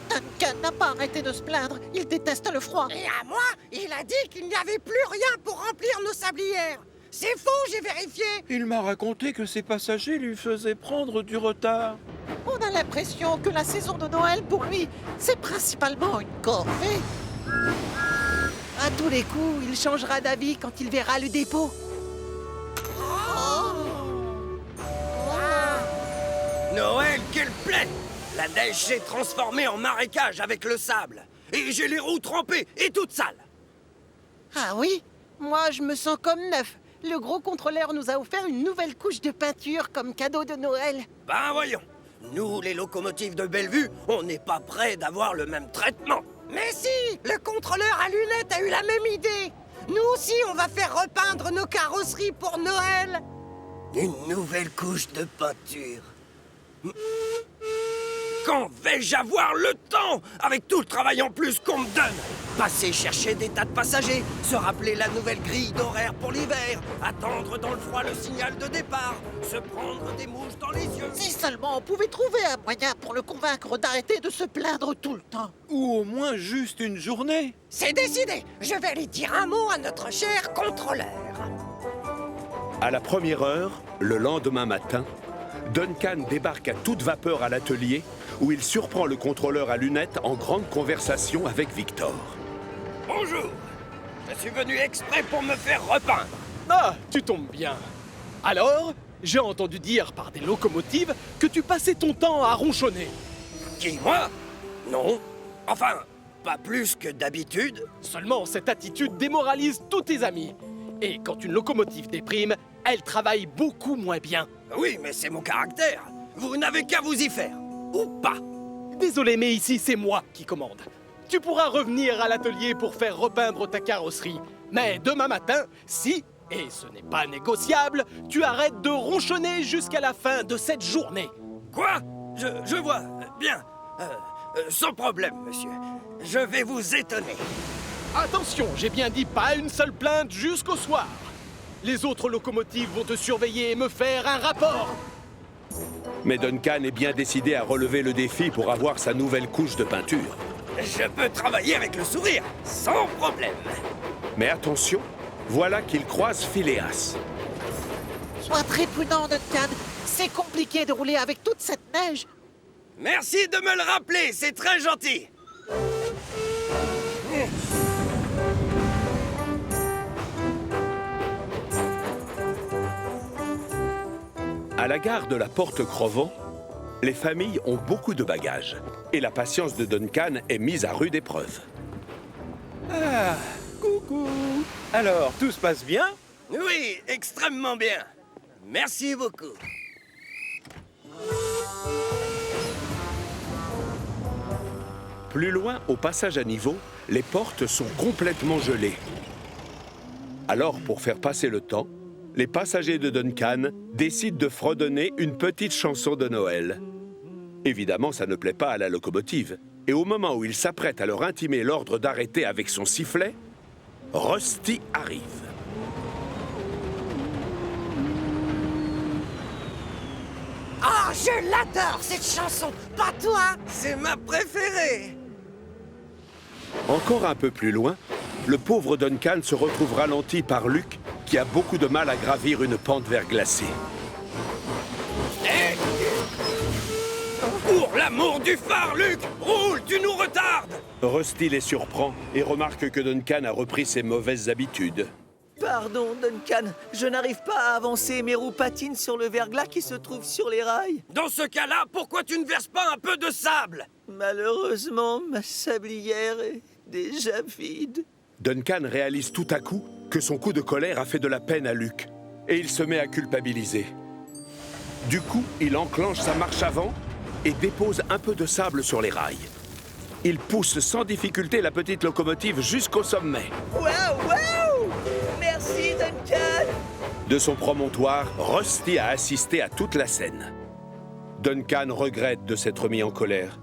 Duncan n'a pas arrêté de se plaindre. Il déteste le froid. Et à moi, il a dit qu'il n'y avait plus rien pour remplir nos sablières. C'est faux, j'ai vérifié. Il m'a raconté que ses passagers lui faisaient prendre du retard. On a l'impression que la saison de Noël, pour lui, c'est principalement une corvée. À tous les coups, il changera d'avis quand il verra le dépôt. Noël, quelle plaie! La neige s'est transformée en marécage avec le sable. Et j'ai les roues trempées et toutes sales. Ah oui? Moi, je me sens comme neuf. Le gros contrôleur nous a offert une nouvelle couche de peinture comme cadeau de Noël. Ben voyons, nous, les locomotives de Bellevue, on n'est pas prêts d'avoir le même traitement. Mais si, le contrôleur à lunettes a eu la même idée. Nous aussi, on va faire repeindre nos carrosseries pour Noël. Une nouvelle couche de peinture. Quand vais-je avoir le temps, avec tout le travail en plus qu'on me donne? Passer chercher des tas de passagers, se rappeler la nouvelle grille d'horaire pour l'hiver, attendre dans le froid le signal de départ, se prendre des mouches dans les yeux. Si seulement on pouvait trouver un moyen pour le convaincre d'arrêter de se plaindre tout le temps. Ou au moins juste une journée. C'est décidé. Je vais aller dire un mot à notre cher contrôleur. À la première heure, le lendemain matin, Duncan débarque à toute vapeur à l'atelier où il surprend le contrôleur à lunettes en grande conversation avec Victor. Bonjour. Je suis venu exprès pour me faire repeindre. Ah, tu tombes bien. Alors, j'ai entendu dire par des locomotives que tu passais ton temps à ronchonner. Qui, moi? Non. Enfin, pas plus que d'habitude. Seulement, cette attitude démoralise tous tes amis. Et quand une locomotive déprime, elle travaille beaucoup moins bien. Oui, mais c'est mon caractère. Vous n'avez qu'à vous y faire. Ou pas. Désolé, mais ici, c'est moi qui commande. Tu pourras revenir à l'atelier pour faire repeindre ta carrosserie. Mais demain matin, si, et ce n'est pas négociable, tu arrêtes de ronchonner jusqu'à la fin de cette journée. Quoi? Je vois. Bien. Sans problème, monsieur. Je vais vous étonner. Attention, j'ai bien dit pas une seule plainte jusqu'au soir. Les autres locomotives vont te surveiller et me faire un rapport. Mais Duncan est bien décidé à relever le défi pour avoir sa nouvelle couche de peinture. Je peux travailler avec le sourire, sans problème. Mais attention, voilà qu'il croise Phileas. Sois très prudent, Duncan. C'est compliqué de rouler avec toute cette neige. Merci de me le rappeler, c'est très gentil. À la gare de la Porte-Crevant, les familles ont beaucoup de bagages. Et la patience de Duncan est mise à rude épreuve. Ah, coucou. Alors, tout se passe bien? Oui, extrêmement bien. Merci beaucoup. Plus loin, au passage à niveau, les portes sont complètement gelées. Alors, pour faire passer le temps, les passagers de Duncan décident de fredonner une petite chanson de Noël. Évidemment, ça ne plaît pas à la locomotive. Et au moment où il s'apprête à leur intimer l'ordre d'arrêter avec son sifflet, Rusty arrive. Ah, je l'adore, cette chanson. Pas toi. C'est ma préférée. Encore un peu plus loin, le pauvre Duncan se retrouve ralenti par Luke, qui a beaucoup de mal à gravir une pente verglacée. Pour l'amour du phare, Luke! Roule, tu nous retardes! Rusty les surprend et remarque que Duncan a repris ses mauvaises habitudes. Pardon, Duncan, je n'arrive pas à avancer. Mes roues patinent sur le verglas qui se trouve sur les rails. Dans ce cas-là, pourquoi tu ne verses pas un peu de sable? Malheureusement, ma sablière est déjà vide. Duncan réalise tout à coup que son coup de colère a fait de la peine à Luke, et il se met à culpabiliser. Du coup, il enclenche sa marche avant et dépose un peu de sable sur les rails. Il pousse sans difficulté la petite locomotive jusqu'au sommet. Waouh, waouh! Merci, Duncan! De son promontoire, Rusty a assisté à toute la scène. Duncan regrette de s'être mis en colère.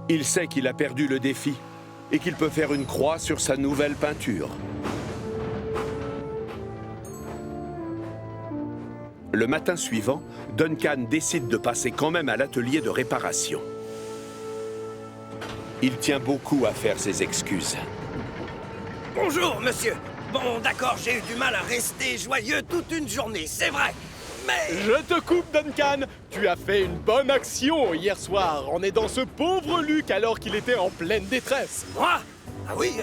Il sait qu'il a perdu le défi et qu'il peut faire une croix sur sa nouvelle peinture. Le matin suivant, Duncan décide de passer quand même à l'atelier de réparation. Il tient beaucoup à faire ses excuses. Bonjour, monsieur. Bon, d'accord, j'ai eu du mal à rester joyeux toute une journée, c'est vrai. Mais... Je te coupe, Duncan. Tu as fait une bonne action hier soir en aidant ce pauvre Luke alors qu'il était en pleine détresse. Moi? Ah oui,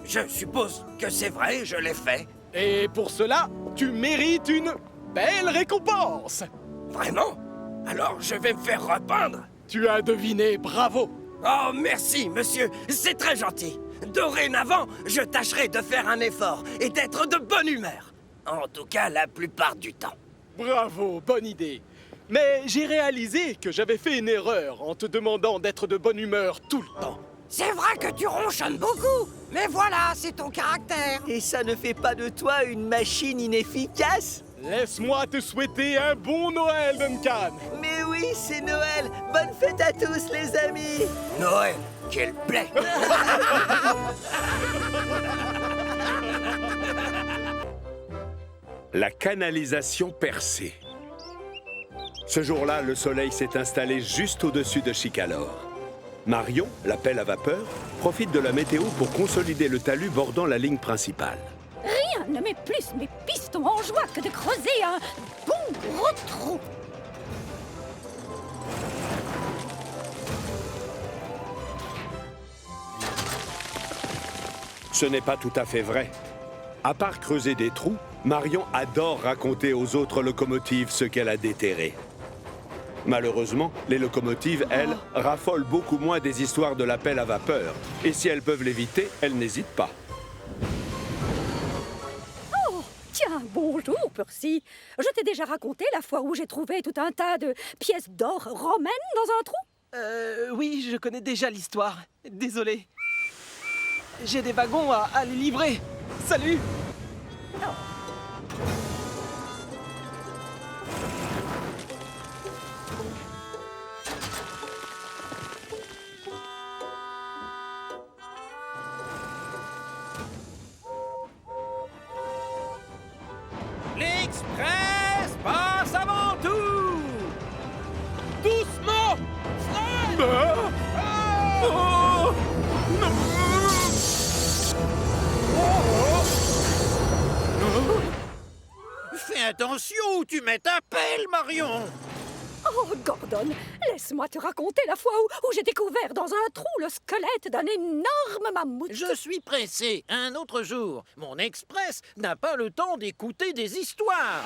je suppose que c'est vrai, je l'ai fait. Et pour cela, tu mérites une belle récompense. Vraiment? Alors je vais me faire repeindre? Tu as deviné, bravo. Oh, merci, monsieur, c'est très gentil. Dorénavant, je tâcherai de faire un effort et d'être de bonne humeur. En tout cas, la plupart du temps. Bravo, bonne idée. Mais j'ai réalisé que j'avais fait une erreur en te demandant d'être de bonne humeur tout le temps. C'est vrai que tu ronchonnes beaucoup. Mais voilà, c'est ton caractère. Et ça ne fait pas de toi une machine inefficace? Laisse-moi te souhaiter un bon Noël, Duncan. Mais oui, c'est Noël. Bonne fête à tous, les amis. Noël, quelle plaie. La canalisation percée. Ce jour-là, le soleil s'est installé juste au-dessus de Chicalor. Marion, la pelle à vapeur, profite de la météo pour consolider le talus bordant la ligne principale. Rien ne met plus mes pistons en joie que de creuser un bon gros trou. Ce n'est pas tout à fait vrai. À part creuser des trous, Marion adore raconter aux autres locomotives ce qu'elle a déterré. Malheureusement, les locomotives, elles, raffolent beaucoup moins des histoires de la pelle à vapeur. Et si elles peuvent l'éviter, elles n'hésitent pas. Oh, tiens, bonjour, Percy. Je t'ai déjà raconté la fois où j'ai trouvé tout un tas de pièces d'or romaines dans un trou? Oui, je connais déjà l'histoire. Désolé. J'ai des wagons à les livrer. Salut! Express passe avant tout. Doucement, Fred. Fais attention où tu mets ta pelle, Marion. Oh, Gordon, laisse-moi te raconter la fois où j'ai découvert dans un trou le squelette d'un énorme mammouth. Je suis pressé, un autre jour. Mon express n'a pas le temps d'écouter des histoires.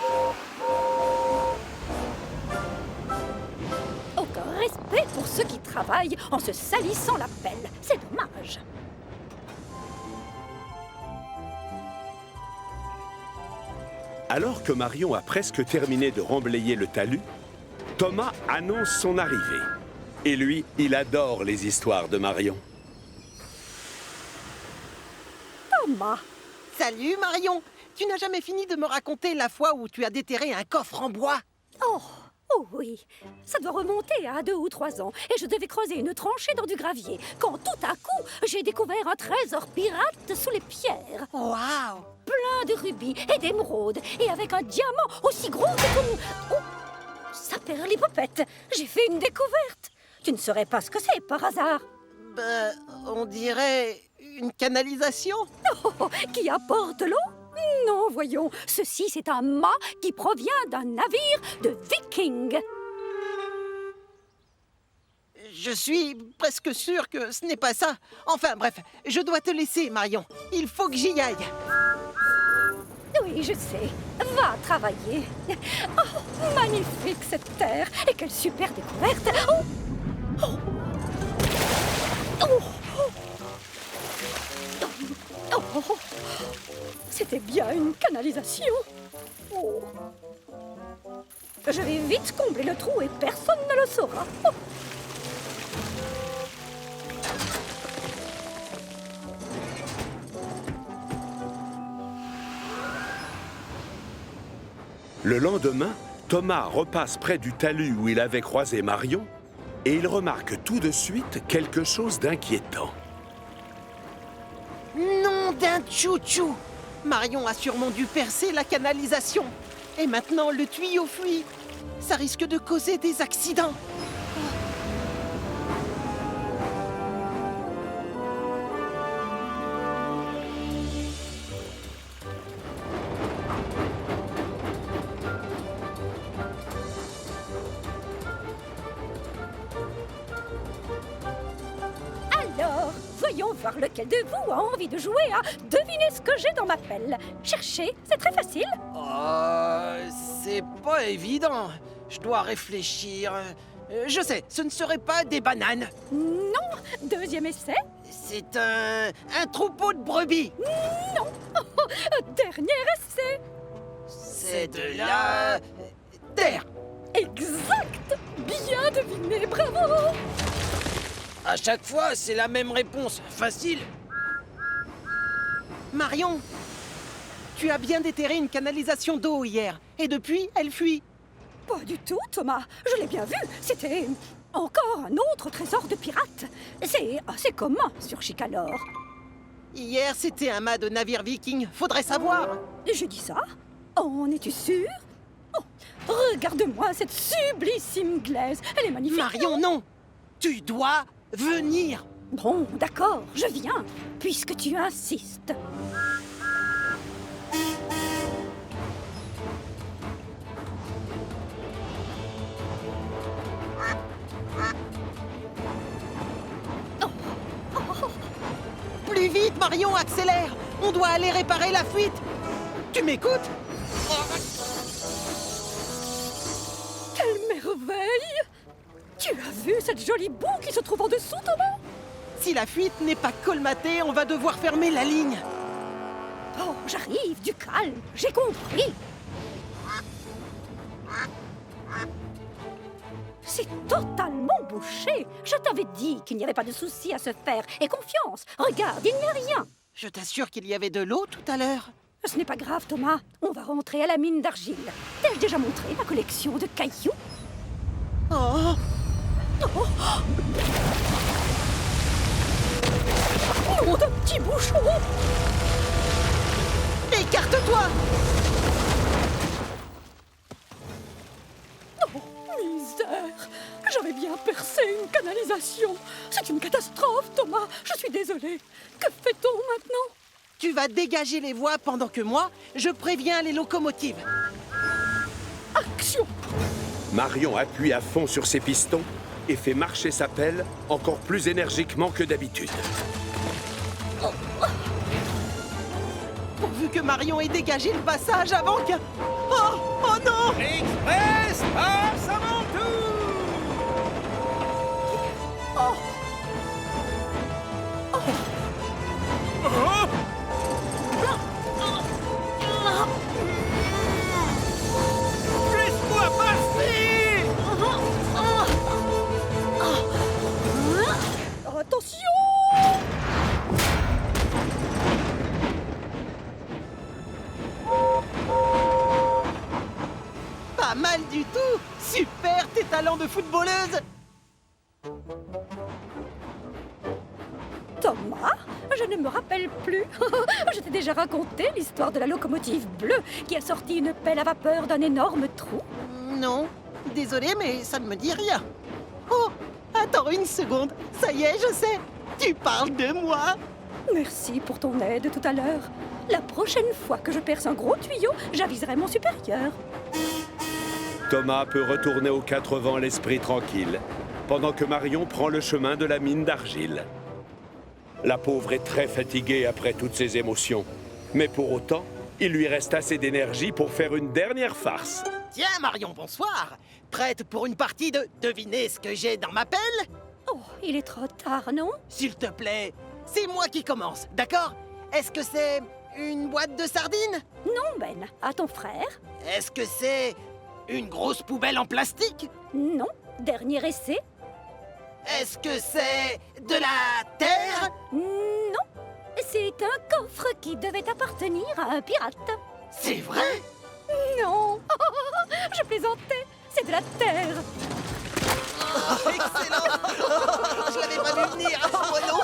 Aucun respect pour ceux qui travaillent en se salissant la pelle. C'est dommage. Alors que Marion a presque terminé de remblayer le talus, Thomas annonce son arrivée. Et lui, il adore les histoires de Marion. Thomas. Salut Marion. Tu n'as jamais fini de me raconter la fois où tu as déterré un coffre en bois. Oh oui, ça doit remonter à 2 ou 3 ans. Et je devais creuser une tranchée dans du gravier, quand tout à coup, j'ai découvert un trésor pirate sous les pierres. Waouh! Plein de rubis et d'émeraudes, et avec un diamant aussi gros que ton... Oh, ça perd l'hypopète. J'ai fait une découverte. Tu ne saurais pas ce que c'est, par hasard? On dirait une canalisation. Oh, qui apporte l'eau? Non, voyons. Ceci, c'est un mât qui provient d'un navire de vikings. Je suis presque sûr que ce n'est pas ça. Enfin, bref, je dois te laisser, Marion. Il faut que j'y aille. Oui, je sais. Va travailler. Oh, magnifique cette terre. Et quelle super découverte. Oh. Oh. Oh. Oh. Oh. C'était bien une canalisation. Oh. Je vais vite combler le trou et personne ne le saura. Oh. Le lendemain, Thomas repasse près du talus où il avait croisé Marion et il remarque tout de suite quelque chose d'inquiétant. Nom d'un tchou-tchou! Marion a sûrement dû percer la canalisation. Et maintenant, le tuyau fuit. Ça risque de causer des accidents. Alors, voyons voir lequel de vous a envie de jouer à deviner ce que j'ai dans ma pelle. Cherchez, c'est très facile. C'est pas évident. Je dois réfléchir. Je sais, ce ne serait pas des bananes. Non, deuxième essai. C'est un troupeau de brebis. Non, dernier essai. C'est de la terre. Exact. Bien deviné, bravo. À chaque fois, c'est la même réponse. Facile. Marion, tu as bien déterré une canalisation d'eau hier. Et depuis, elle fuit. Pas du tout, Thomas. Je l'ai bien vu. C'était encore un autre trésor de pirate. C'est assez commun sur Chicalor. Hier, c'était un mât de navire viking. Faudrait savoir. Je dis ça? En es-tu sûr? Oh, regarde-moi cette sublissime glaise. Elle est magnifique. Marion, non. Tu dois venir. Bon, d'accord, je viens, puisque tu insistes. Plus vite, Marion, accélère. On doit aller réparer la fuite. Tu m'écoutes? Quelle merveille! Tu as vu cette jolie boue qui se trouve en dessous, Thomas? Si la fuite n'est pas colmatée, on va devoir fermer la ligne. Oh, j'arrive, du calme, j'ai compris. C'est totalement bouché. Je t'avais dit qu'il n'y avait pas de souci à se faire. Et confiance, regarde, il n'y a rien. Je t'assure qu'il y avait de l'eau tout à l'heure. Ce n'est pas grave, Thomas. On va rentrer à la mine d'argile. T'ai-je déjà montré ma collection de cailloux? Oh! Oh! Nom d'un petit bouchon! Écarte-toi! canalisation. C'est une catastrophe, Thomas. Je suis désolée. Que fait-on maintenant? Tu vas dégager les voies pendant que moi, je préviens les locomotives. Action! Marion appuie à fond sur ses pistons et fait marcher sa pelle encore plus énergiquement que d'habitude. Pourvu que Marion ait dégagé le passage avant que... Oh non! Express passe avant tout! Oh. Laisse-moi passer! Attention! Pas mal du tout! Super tes talents de footballeuse! Thomas, je ne me rappelle plus. Je t'ai déjà raconté l'histoire de la locomotive bleue qui a sorti une pelle à vapeur d'un énorme trou. Non, désolé, mais ça ne me dit rien. Oh, attends une seconde, ça y est, je sais. Tu parles de moi? Merci pour ton aide tout à l'heure. La prochaine fois que je perce un gros tuyau, j'aviserai mon supérieur. Thomas peut retourner aux quatre vents l'esprit tranquille, pendant que Marion prend le chemin de la mine d'argile. La pauvre est très fatiguée après toutes ces émotions. Mais pour autant, il lui reste assez d'énergie pour faire une dernière farce. Tiens, Marion, bonsoir. Prête pour une partie de devinez ce que j'ai dans ma pelle? Oh, il est trop tard, non? S'il te plaît, c'est moi qui commence, d'accord? Est-ce que c'est une boîte de sardines? Non, Ben. À ton frère? Est-ce que c'est une grosse poubelle en plastique? Non. Dernier essai? Est-ce que c'est de la terre? Non. C'est un coffre qui devait appartenir à un pirate. C'est vrai? Non. Je plaisantais. C'est de la terre. Oh, excellent. Je l'avais pas vu venir. Moi non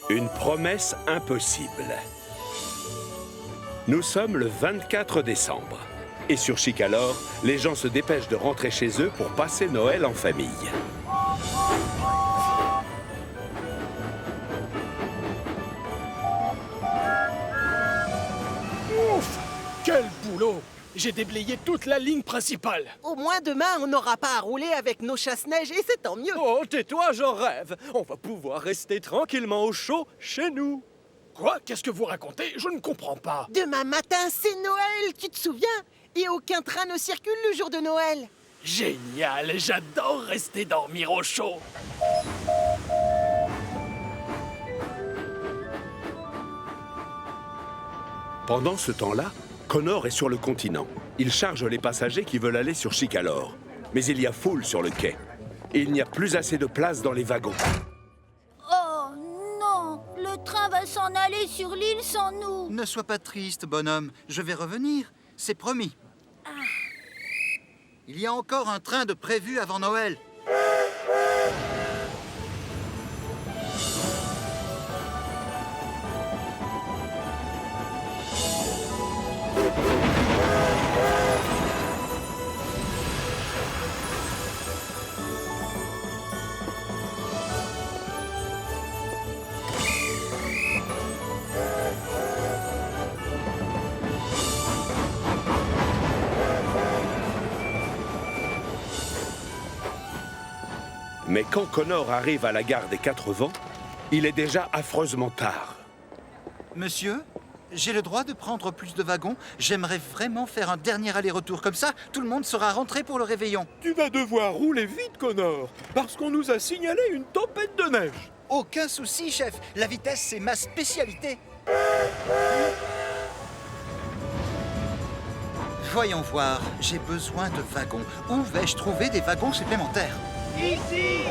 plus. Une promesse impossible. Nous sommes le 24 décembre. Et sur Chicalor, les gens se dépêchent de rentrer chez eux pour passer Noël en famille. Ouf! Quel boulot! J'ai déblayé toute la ligne principale. Au moins demain, on n'aura pas à rouler avec nos chasse-neige et c'est tant mieux. Oh, tais-toi, j'en rêve. On va pouvoir rester tranquillement au chaud chez nous. Quoi? Qu'est-ce que vous racontez? Je ne comprends pas. Demain matin, c'est Noël, tu te souviens? Et aucun train ne circule le jour de Noël. Génial! J'adore rester dormir au chaud. Pendant ce temps-là, Connor est sur le continent. Il charge les passagers qui veulent aller sur Chicalor. Mais il y a foule sur le quai. Et il n'y a plus assez de place dans les wagons. Oh non, le train va s'en aller sur l'île sans nous. Ne sois pas triste, bonhomme. Je vais revenir, c'est promis. Il y a encore un train de prévu avant Noël. Mais quand Connor arrive à la gare des Quatre Vents, il est déjà affreusement tard. Monsieur, j'ai le droit de prendre plus de wagons. J'aimerais vraiment faire un dernier aller-retour. Comme ça, tout le monde sera rentré pour le réveillon. Tu vas devoir rouler vite, Connor, parce qu'on nous a signalé une tempête de neige. Aucun souci, chef. La vitesse, c'est ma spécialité. Voyons voir, j'ai besoin de wagons. Où vais-je trouver des wagons supplémentaires? Ici!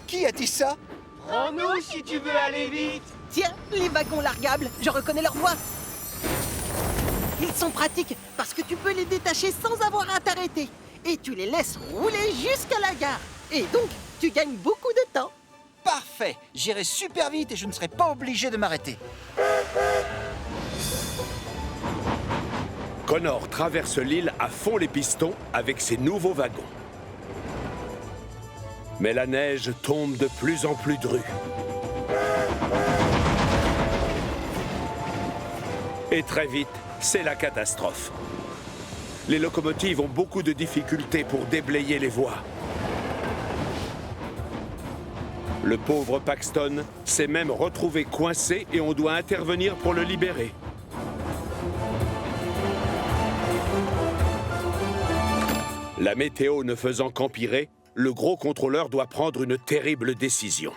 Qui a dit ça? Prends-nous si tu veux aller vite! Tiens, les wagons largables, je reconnais leur voix. Ils sont pratiques parce que tu peux les détacher sans avoir à t'arrêter. Et tu les laisses rouler jusqu'à la gare. Et donc, tu gagnes beaucoup de temps. Parfait. J'irai super vite et je ne serai pas obligé de m'arrêter. Connor traverse l'île à fond les pistons avec ses nouveaux wagons. Mais la neige tombe de plus en plus drue. Et très vite, c'est la catastrophe. Les locomotives ont beaucoup de difficultés pour déblayer les voies. Le pauvre Paxton s'est même retrouvé coincé et on doit intervenir pour le libérer. La météo ne faisant qu'empirer, le gros contrôleur doit prendre une terrible décision.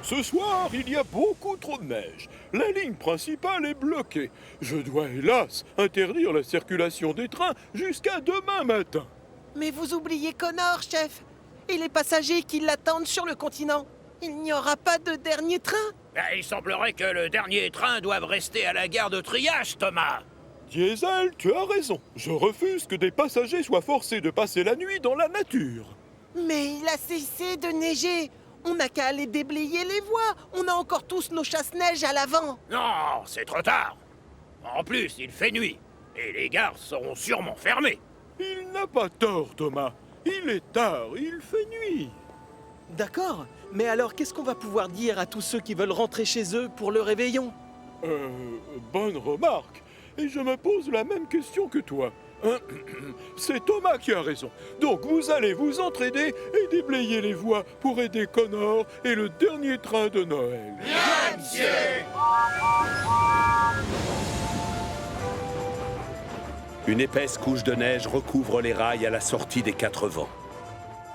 Ce soir, il y a beaucoup trop de neige. La ligne principale est bloquée. Je dois hélas interdire la circulation des trains jusqu'à demain matin. Mais vous oubliez Connor, chef. Et les passagers qui l'attendent sur le continent. Il n'y aura pas de dernier train. Il semblerait que le dernier train doive rester à la gare de Triage, Thomas. Diesel, tu as raison. Je refuse que des passagers soient forcés de passer la nuit dans la nature. Mais il a cessé de neiger. On n'a qu'à aller déblayer les voies. On a encore tous nos chasse-neige à l'avant. Non, c'est trop tard. En plus, il fait nuit. Et les gares seront sûrement fermées. Il n'a pas tort, Thomas. Il est tard, il fait nuit. D'accord, mais alors qu'est-ce qu'on va pouvoir dire à tous ceux qui veulent rentrer chez eux pour le réveillon? Bonne remarque. Et je me pose la même question que toi. C'est Thomas qui a raison. Donc vous allez vous entraider et déblayer les voies pour aider Connor et le dernier train de Noël. Bien, monsieur! Une épaisse couche de neige recouvre les rails à la sortie des 4 vents.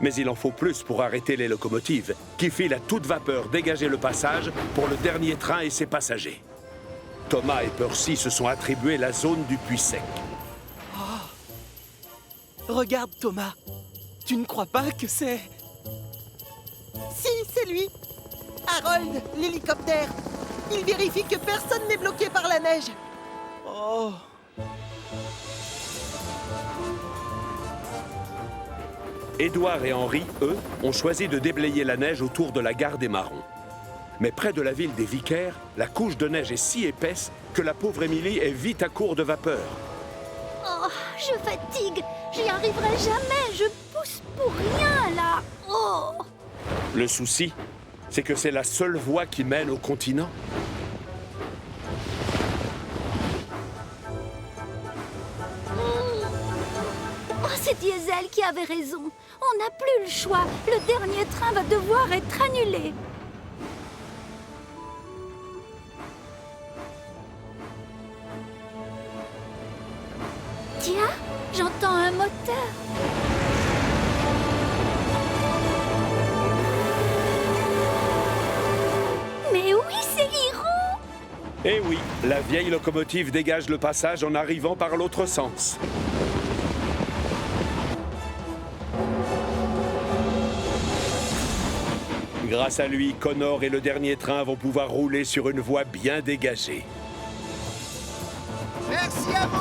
Mais il en faut plus pour arrêter les locomotives, qui filent à toute vapeur dégager le passage pour le dernier train et ses passagers. Thomas et Percy se sont attribués la zone du puits sec. Regarde, Thomas. Tu ne crois pas que c'est... Si, c'est lui. Harold, l'hélicoptère. Il vérifie que personne n'est bloqué par la neige. Oh. Édouard et Henri, eux, ont choisi de déblayer la neige autour de la gare des Marrons. Mais près de la ville des Vicaires, la couche de neige est si épaisse que la pauvre Émilie est vite à court de vapeur. Oh, je fatigue. J'y arriverai jamais. Je pousse pour rien, là. Oh. Le souci, c'est que c'est la seule voie qui mène au continent. Oh, c'est Diesel qui avait raison. On n'a plus le choix. Le dernier train va devoir être annulé. Tiens, j'entends un moteur. Mais oui, c'est Hiro! Eh oui, la vieille locomotive dégage le passage en arrivant par l'autre sens. Grâce à lui, Connor et le dernier train vont pouvoir rouler sur une voie bien dégagée. Merci à vous!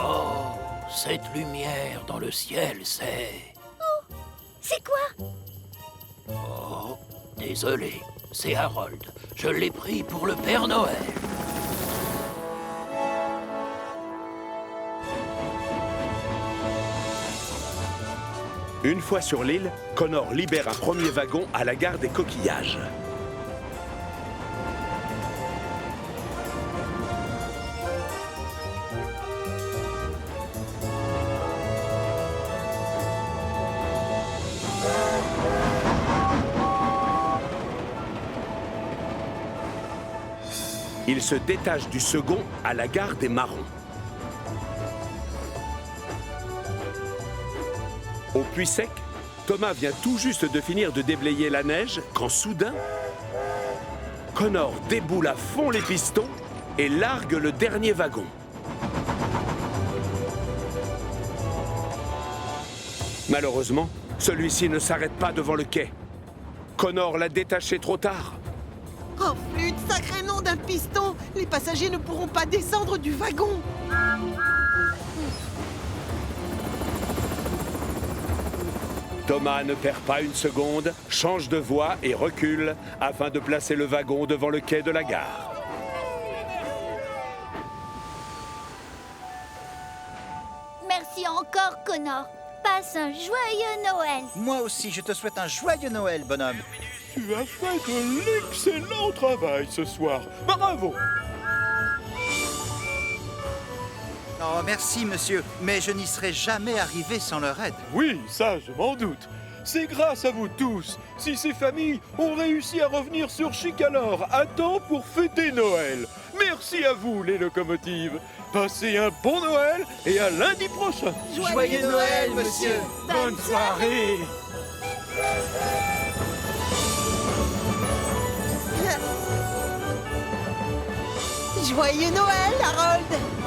Oh, cette lumière dans le ciel, c'est... Oh, c'est quoi? Oh, désolé, c'est Harold. Je l'ai pris pour le Père Noël. Une fois sur l'île, Connor libère un premier wagon à la gare des Coquillages. Il se détache du second à la gare des Marrons. Au puits sec, Thomas vient tout juste de finir de déblayer la neige quand soudain, Connor déboule à fond les pistons et largue le dernier wagon. Malheureusement, celui-ci ne s'arrête pas devant le quai. Connor l'a détaché trop tard. Oh flûte, sacré nom d'un piston! Les passagers ne pourront pas descendre du wagon! Thomas ne perd pas une seconde, change de voie et recule afin de placer le wagon devant le quai de la gare. Merci encore, Connor. Passe un joyeux Noël. Moi aussi, je te souhaite un joyeux Noël, bonhomme. Tu as fait de l'excellent travail ce soir. Bravo! Oh, merci, monsieur, mais je n'y serais jamais arrivé sans leur aide. Oui, ça, je m'en doute. C'est grâce à vous tous si ces familles ont réussi à revenir sur Chicalor à temps pour fêter Noël. Merci à vous, les locomotives. Passez un bon Noël et à lundi prochain. Joyeux Noël, monsieur. Bonne soirée. Joyeux Noël, Harold!